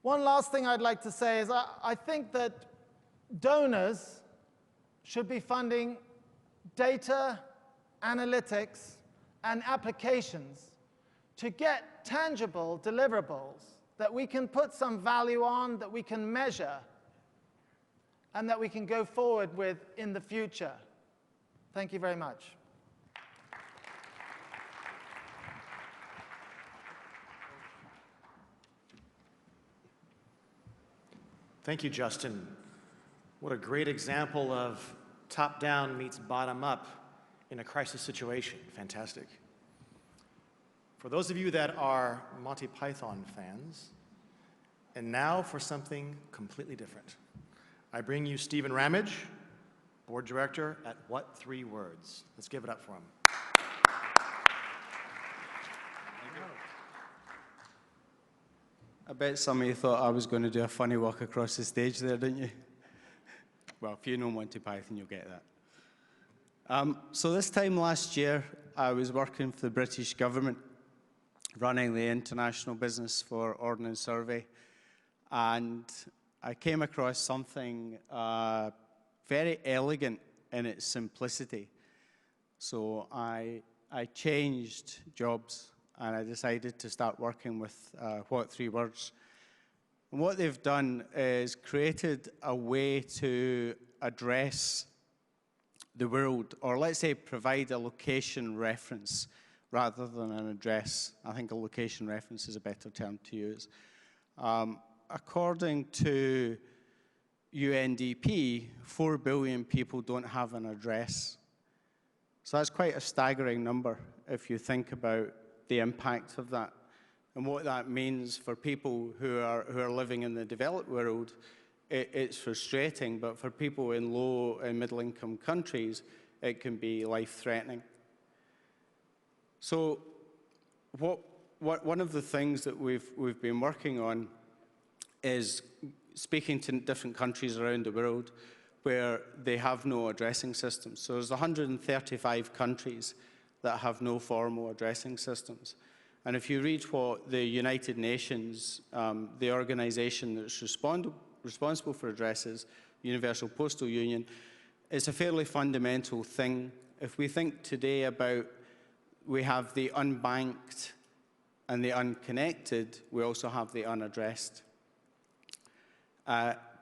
S6: One last thing I'd like to say is I think that donors should be funding data, analytics, and applications to get tangible deliverables that we can put some value on, that we can measure, and that we can go forward with in the future. Thank you very much.
S2: Thank you, Justin. What a great example of top-down meets bottom-up in a crisis situation. Fantastic. For those of you that are Monty Python fans, and now for something completely different. I bring you Stephen Ramage, board director at What Three Words. Let's give it up for him.
S7: I bet some of you thought I was going to do a funny walk across the stage there, didn't you? Well, if you know Monty Python, you'll get that. So this time last year, I was working for the British government, running the international business for Ordnance Survey, and I came across something very elegant in its simplicity. So I changed jobs, and I decided to start working with What Three Words. And what they've done is created a way to address the world, or let's say provide a location reference rather than an address. I think a location reference is a better term to use. According to UNDP, 4 billion people don't have an address. So that's quite a staggering number if you think about the impact of that and what that means for people who are living in the developed world. It's frustrating, but for people in low and middle income countries, it can be life-threatening. So one of the things that we've been working on is speaking to different countries around the world where they have no addressing systems. So there's 135 countries that have no formal addressing systems. And if you read what the United Nations, the organization that's responsible for addresses, Universal Postal Union, it's a fairly fundamental thing. If we think today about we have the unbanked and the unconnected, we also have the unaddressed.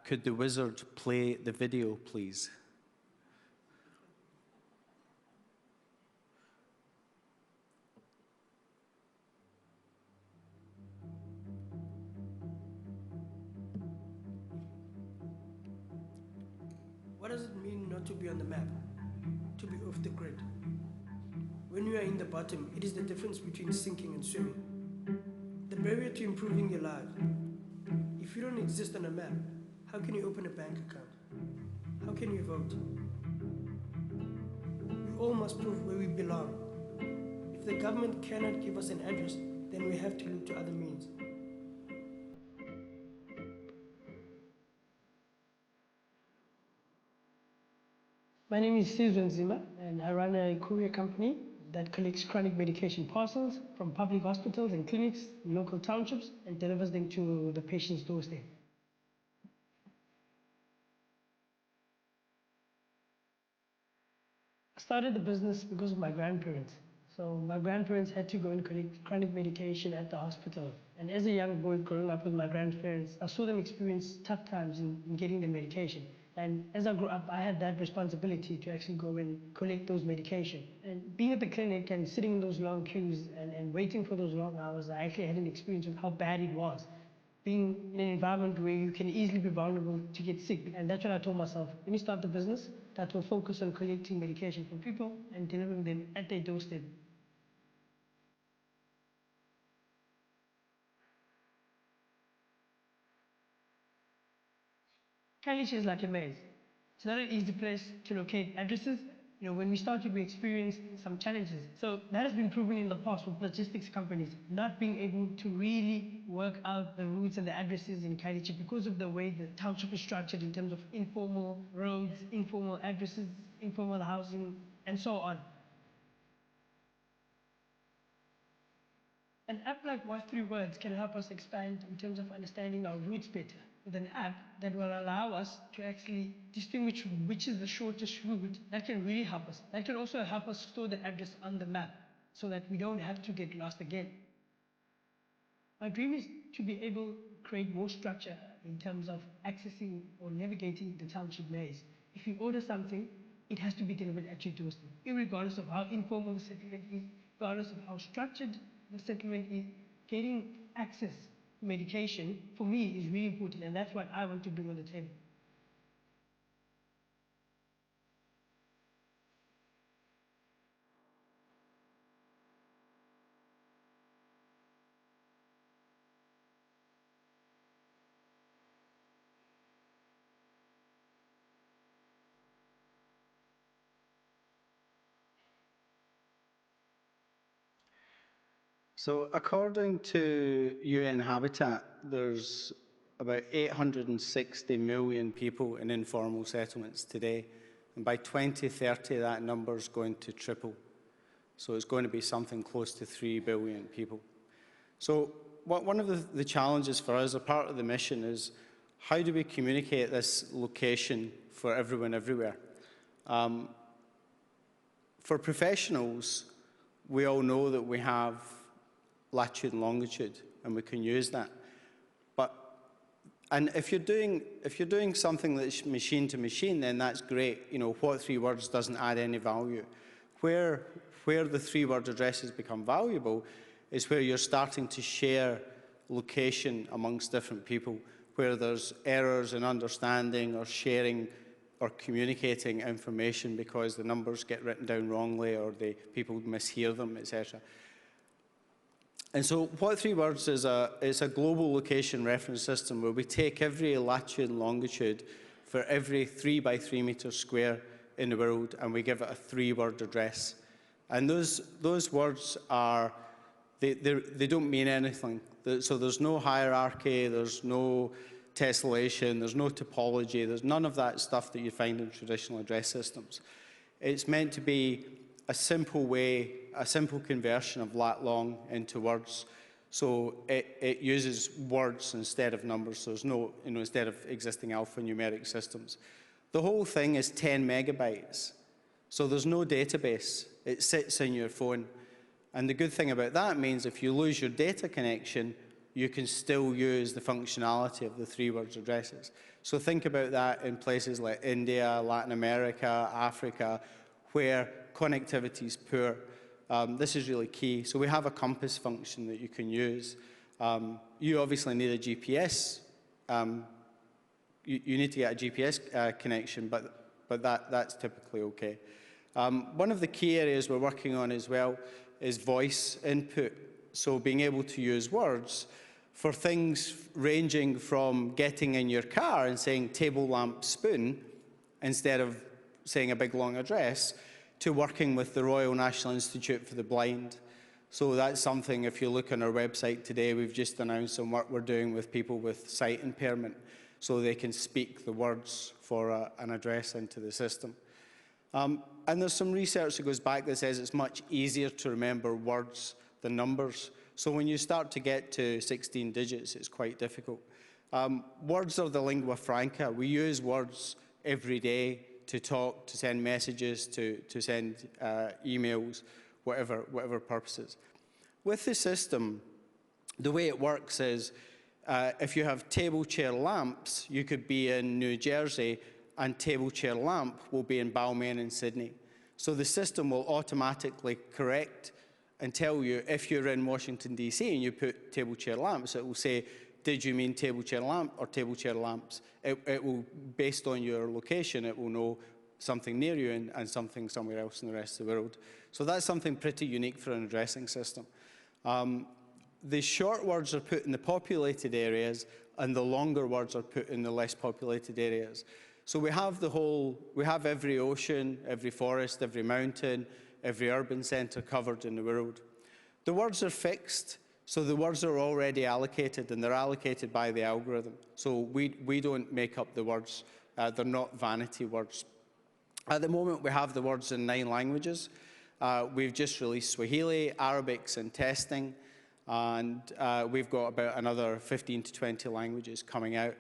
S7: Could the wizard play the video, please?
S8: What does it mean not to be on the map? To be off the grid? When you are in the bottom, it is the difference between sinking and swimming. The barrier to improving your life. If you don't exist on a map, how can you open a bank account? How can you vote? We all must prove where we belong. If the government cannot give us an address, then we have to look to other means. My name is Steven Zima, and I run a courier company that collects chronic medication parcels from public hospitals and clinics in local townships and delivers them to the patient's doorstep. started the business because of my grandparents. So my grandparents had to go and collect chronic medication at the hospital. And as a young boy growing up with my grandparents, I saw them experience tough times in getting the medication. And as I grew up, I had that responsibility to actually go and collect those medication. And being at the clinic and sitting in those long queues and waiting for those long hours, I actually had an experience of how bad it was. Being in an environment where you can easily be vulnerable to get sick. And that's when I told myself, let me start the business that will focus on collecting medication from people and delivering them at their doorstep. Khayelitsha is like a maze. It's not an easy place to locate addresses. You know, when we started, we experienced some challenges. So that has been proven in the past with logistics companies, not being able to really work out the routes and the addresses in Khayelitsha because of the way the township is structured in terms of informal roads, informal addresses, informal housing, and so on. An app like What 3 Words can help us expand in terms of understanding our routes better, with an app that will allow us to actually distinguish which is the shortest route. That can really help us. That can also help us store the address on the map so that we don't have to get lost again. My dream is to be able to create more structure in terms of accessing or navigating the township maze. If you order something, it has to be delivered at your doorstep, regardless of how informal the settlement is, regardless of how structured the settlement is. Getting access to medication, for me, is really important, and that's what I want to bring on the table.
S7: So according to UN Habitat, there's about 860 million people in informal settlements today. And by 2030, that number is going to triple. So it's going to be something close to 3 billion people. So one of the challenges for us, a part of the mission, is how do we communicate this location for everyone everywhere? For professionals, we all know that we have latitude and longitude, and we can use that. And if you're doing something that's machine to machine, then that's great. You know, What 3 Words doesn't add any value. Where the 3-word addresses become valuable is where you're starting to share location amongst different people, where there's errors in understanding or sharing or communicating information because the numbers get written down wrongly or people mishear them, etc. And so What 3 Words is a global location reference system where we take every latitude and longitude for every 3 by 3 meters square in the world, and we give it a 3-word address. And those words are, they don't mean anything. So there's no hierarchy, there's no tessellation, there's no topology, there's none of that stuff that you find in traditional address systems. It's meant to be a simple way, a simple conversion of lat-long into words. So it uses words instead of numbers. So there's no, instead of existing alphanumeric systems. The whole thing is 10 megabytes. So there's no database. It sits in your phone. And the good thing about that means if you lose your data connection, you can still use the functionality of the 3-word addresses. So think about that in places like India, Latin America, Africa, where connectivity is poor. This is really key. So we have a compass function that you can use. You obviously need a GPS. You need to get a GPS connection, but that's typically okay. One of the key areas we're working on as well is voice input. So being able to use words for things ranging from getting in your car and saying table, lamp, spoon, instead of saying a big long address, to working with the Royal National Institute for the Blind. So that's something, if you look on our website today, we've just announced some work we're doing with people with sight impairment so they can speak the words for an address into the system. And there's some research that goes back that says it's much easier to remember words than numbers. So when you start to get to 16 digits, it's quite difficult. Words are the lingua franca. We use words every day to talk, to send messages, to send emails, whatever purposes. With the system, the way it works is if you have table chair lamps, you could be in New Jersey and table chair lamp will be in Balmain in Sydney. So the system will automatically correct and tell you if you're in Washington, DC and you put table chair lamps, it will say, did you mean table chair lamp or table chair lamps? It will, based on your location, it will know something near you and something somewhere else in the rest of the world. So that's something pretty unique for an addressing system. The short words are put in the populated areas and the longer words are put in the less populated areas. So we have every ocean, every forest, every mountain, every urban centre covered in the world. The words are fixed, so the words are already allocated and they're allocated by the algorithm. So we don't make up the words, they're not vanity words. At the moment we have the words in 9 languages. We've just released Swahili, Arabic's in testing, and we've got about another 15 to 20 languages coming out.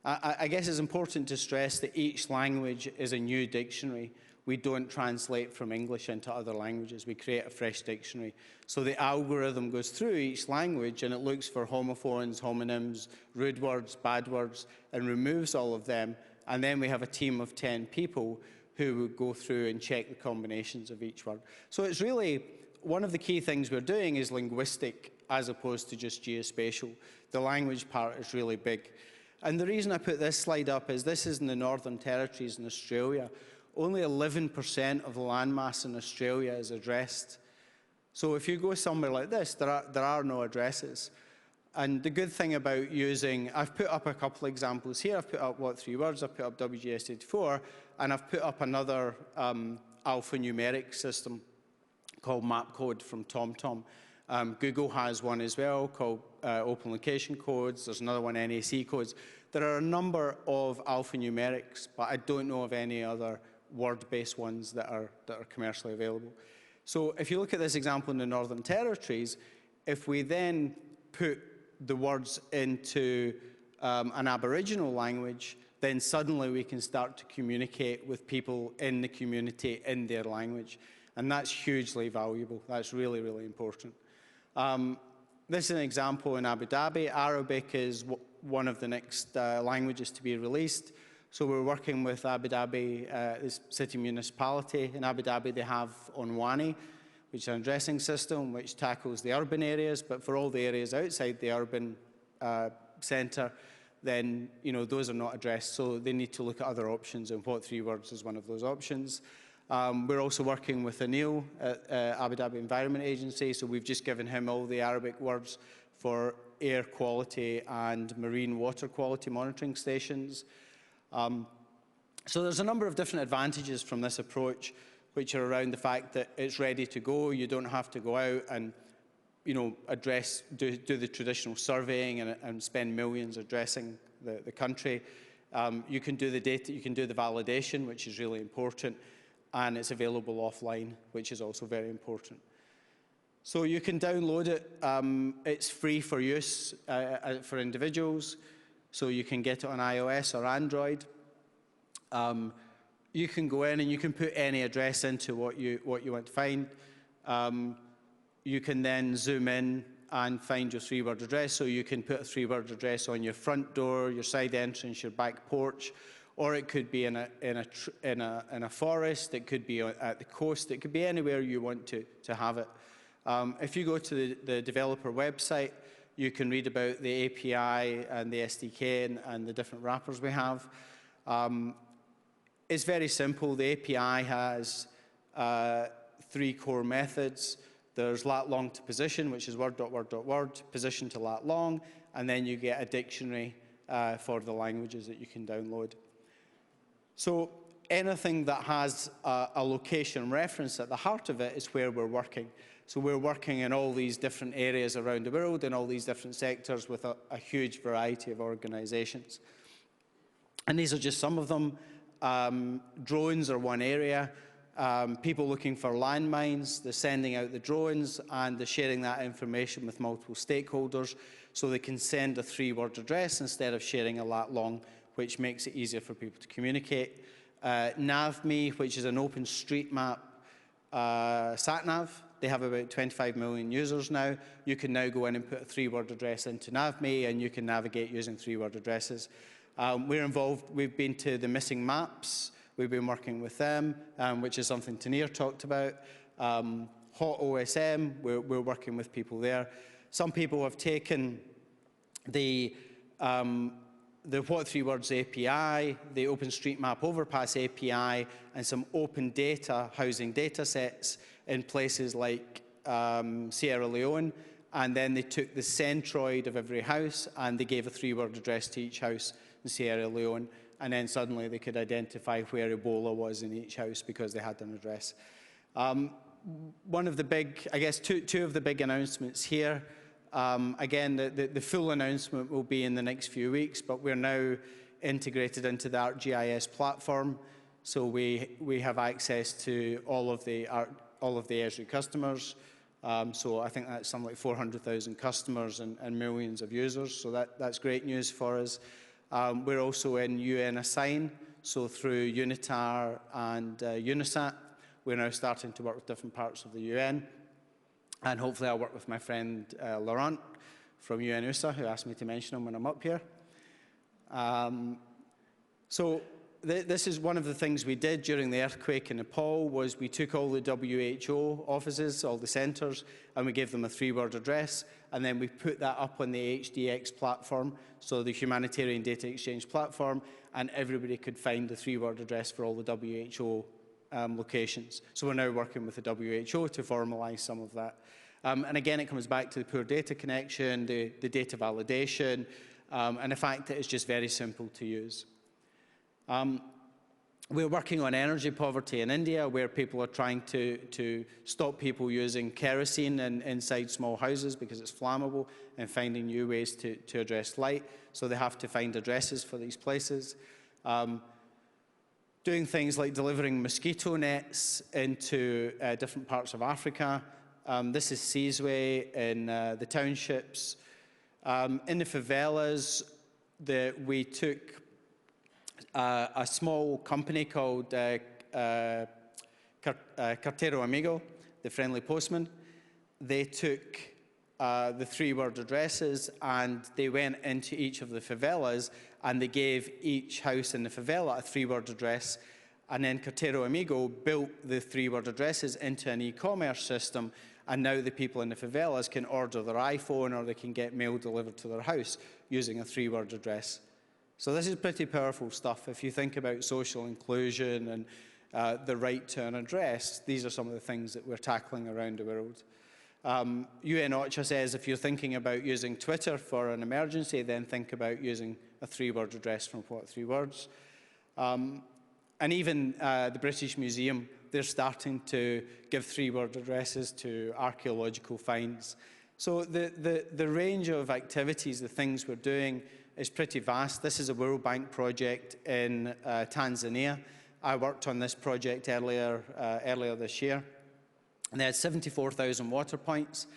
S7: I guess it's important to stress that each language is a new dictionary. We don't translate from English into other languages. We create a fresh dictionary. So the algorithm goes through each language and it looks for homophones, homonyms, rude words, bad words, and removes all of them. And then we have a team of 10 people who would go through and check the combinations of each word. So it's really, one of the key things we're doing is linguistic as opposed to just geospatial. The language part is really big. And the reason I put this slide up is this is in the Northern Territories in Australia. Only 11% of the landmass in Australia is addressed. So if you go somewhere like this, there are no addresses. And the good thing about using, I've put up a couple of examples here. I've put up, 3 words? I've put up WGS84, and I've put up another alphanumeric system called MapCode from TomTom. Google has one as well called Open Location Codes. There's another one, NAC codes. There are a number of alphanumerics, but I don't know of any other word-based ones that are commercially available. So if you look at this example in the Northern Territories, if we then put the words into an Aboriginal language, then suddenly we can start to communicate with people in the community in their language. And that's hugely valuable. That's really, really important. This is an example in Abu Dhabi. Arabic is one of the next languages to be released. So we're working with Abu Dhabi, this city municipality. In Abu Dhabi, they have Onwani, which is an addressing system which tackles the urban areas, but for all the areas outside the urban centre, then those are not addressed, so they need to look at other options, and what 3 words is one of those options. We're also working with Anil at Abu Dhabi Environment Agency, so we've just given him all the Arabic words for air quality and marine water quality monitoring stations. So there's a number of different advantages from this approach, which are around the fact that it's ready to go. You don't have to go out and do the traditional surveying and spend millions addressing the country. You can do the data, you can do the validation, which is really important, and it's available offline, which is also very important. So you can download it. It's free for use for individuals, so you can get it on iOS or Android. You can go in and you can put any address into what you want to find. You can then zoom in and find your 3-word address. So you can put a 3-word address on your front door, your side entrance, your back porch, or it could be in a forest. It could be at the coast. It could be anywhere you want to have it. If you go to the developer website, you can read about the API and the SDK and the different wrappers we have. It's very simple. The API has 3 core methods. There's lat long to position, which is word.word.word, position to lat long, and then you get a dictionary for the languages that you can download. So anything that has a location reference at the heart of it is where we're working. So we're working in all these different areas around the world, in all these different sectors with a huge variety of organizations. And these are just some of them. Drones are one area. People looking for landmines, they're sending out the drones and they're sharing that information with multiple stakeholders so they can send a 3-word address instead of sharing a lat long, which makes it easier for people to communicate. NavMe, which is an OpenStreetMap sat-nav. They have about 25 million users now. You can now go in and put a 3-word address into NavMe, and you can navigate using 3-word addresses. We're involved. We've been to the Missing Maps. We've been working with them, which is something Tanir talked about. Hot OSM, we're working with people there. Some people have taken the What 3 Words API, the OpenStreetMap Overpass API, and some open data housing data sets in places like Sierra Leone, and then they took the centroid of every house and they gave a 3-word address to each house in Sierra Leone, and then suddenly they could identify where Ebola was in each house because they had an address. One of the big, I guess two of the big announcements here. Again, the full announcement will be in the next few weeks, but we're now integrated into the ArcGIS platform, so we have access to all of the Esri customers. So I think that's something like 400,000 customers and millions of users. So that's great news for us. We're also in UN Assign, so through UNITAR and UNISAT, we're now starting to work with different parts of the UN. And hopefully I'll work with my friend Laurent from UNUSA, who asked me to mention him when I'm up here. This is one of the things we did during the earthquake in Nepal, was we took all the WHO offices, all the centres, and we gave them a 3-word address, and then we put that up on the HDX platform, so the Humanitarian Data Exchange platform, and everybody could find the 3-word address for all the WHO locations. So we're now working with the WHO to formalise some of that. And again, it comes back to the poor data connection, the data validation, and the fact that it's just very simple to use. We're working on energy poverty in India, where people are trying to stop people using kerosene inside small houses because it's flammable, and finding new ways to address light. So they have to find addresses for these places. Doing things like delivering mosquito nets into different parts of Africa. This is Sizwe in the townships. In the favelas, we took a small company called Carteiro Amigo, the friendly postman. They took the 3-word addresses and they went into each of the favelas, and they gave each house in the favela a 3-word address, and then Carteiro Amigo built the 3-word addresses into an e-commerce system, and now the people in the favelas can order their iPhone or they can get mail delivered to their house using a 3-word address. So this is pretty powerful stuff. If you think about social inclusion and the right to an address, these are some of the things that we're tackling around the world. UN OCHA says if you're thinking about using Twitter for an emergency, then think about using a 3-word address from What 3 Words. And even the British Museum, they're starting to give 3-word addresses to archaeological finds. So the range of activities, the things we're doing, is pretty vast. This is a World Bank project in Tanzania. I worked on this project earlier this year. And they had 74,000 water points,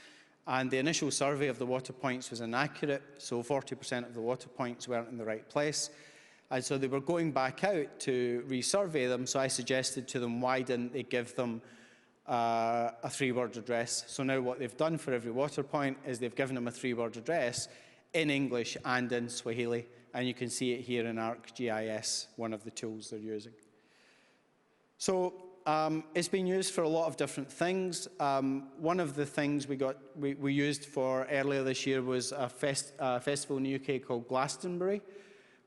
S7: and the initial survey of the water points was inaccurate, so 40% of the water points weren't in the right place. And so they were going back out to resurvey them, so I suggested to them, why didn't they give them a 3-word address? So now what they've done for every water point is they've given them a 3-word address in English and in Swahili, and you can see it here in ArcGIS, one of the tools they're using. So it's been used for a lot of different things. One of the things we used for earlier this year was a festival in the UK called Glastonbury,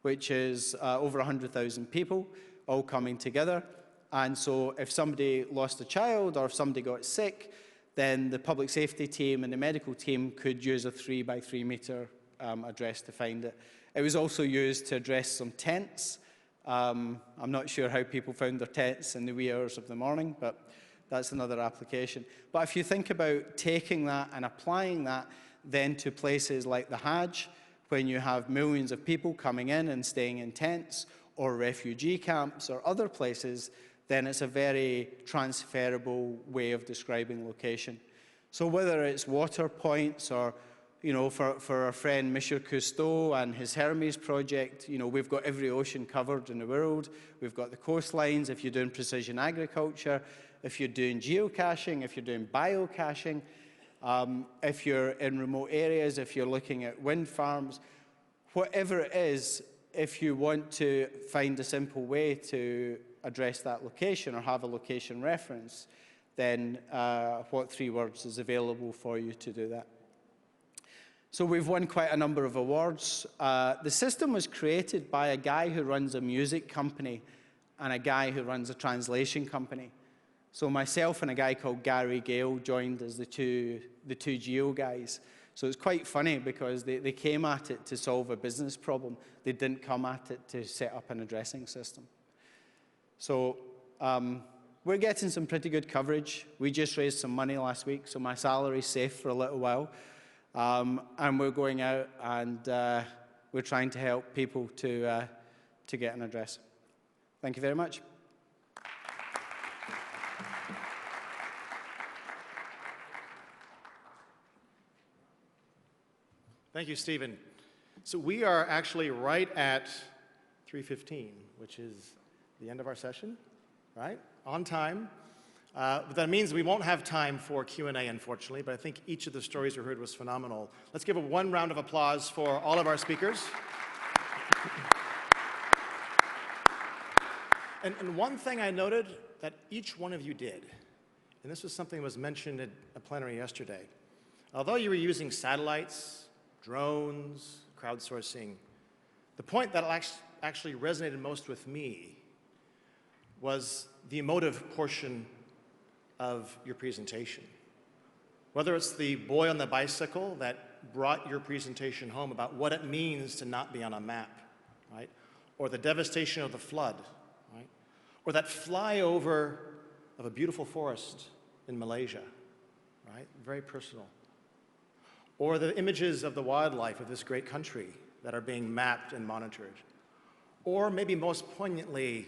S7: which is over 100,000 people all coming together. And so if somebody lost a child or if somebody got sick, then the public safety team and the medical team could use a 3 by 3 meter address to find it. It was also used to address some tents. I'm not sure how people found their tents in the wee hours of the morning, but that's another application. But if you think about taking that and applying that then to places like the Hajj, when you have millions of people coming in and staying in tents, or refugee camps or other places, then it's a very transferable way of describing location. So whether it's water points or you know, for our friend Michel Cousteau and his Hermes project, you know, we've got every ocean covered in the world. We've got the coastlines. If you're doing precision agriculture, if you're doing geocaching, if you're doing biocaching, if you're in remote areas, if you're looking at wind farms, whatever it is, if you want to find a simple way to address that location or have a location reference, then What 3 Words is available for you to do that. So we've won quite a number of awards. The system was created by a guy who runs a music company and a guy who runs a translation company. So myself and a guy called Gary Gale joined as the two geo guys. So it's quite funny because they came at it to solve a business problem. They didn't come at it to set up an addressing system. So we're getting some pretty good coverage. We just raised some money last week, so my salary's safe for a little while. And we're going out and we're trying to help people to get an address. Thank you very much.
S2: Thank you, Stephen. So we are actually right at 3:15, which is the end of our session, right? On time. But that means we won't have time for Q&A, unfortunately, but I think each of the stories we heard was phenomenal. Let's give one round of applause for all of our speakers. And one thing I noted that each one of you did, and this was something that was mentioned at a plenary yesterday, although you were using satellites, drones, crowdsourcing, the point that actually resonated most with me was the emotive portion of your presentation. Whether it's the boy on the bicycle that brought your presentation home about what it means to not be on a map, right? Or the devastation of the flood, right? Or that flyover of a beautiful forest in Malaysia, right? Very personal. Or the images of the wildlife of this great country that are being mapped and monitored. Or maybe most poignantly,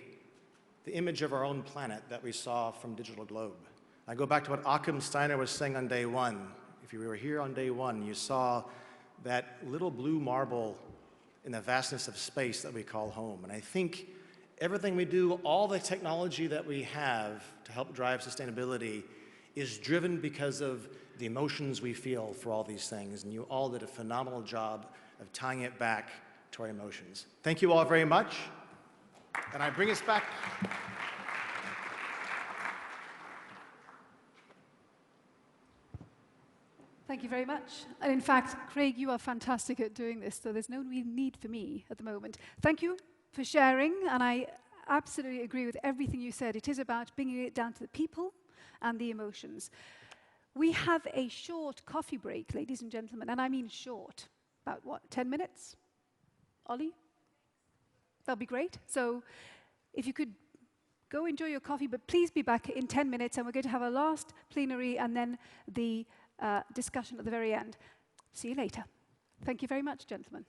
S2: the image of our own planet that we saw from Digital Globe. I go back to what Achim Steiner was saying on day one. If you were here on day one, you saw that little blue marble in the vastness of space that we call home. And I think everything we do, all the technology that we have to help drive sustainability is driven because of the emotions we feel for all these things. And you all did a phenomenal job of tying it back to our emotions. Thank you all very much. And I bring us back.
S1: Thank you very much. And in fact, Craig, you are fantastic at doing this, so there's no real need for me at the moment. Thank you for sharing, and I absolutely agree with everything you said. It is about bringing it down to the people and the emotions. We have a short coffee break, ladies and gentlemen, and I mean short. About what, 10 minutes? Ollie? That'll be great. So if you could go enjoy your coffee, but please be back in 10 minutes, and we're going to have a last plenary and then the discussion at the very end. See you later. Thank you very much, gentlemen.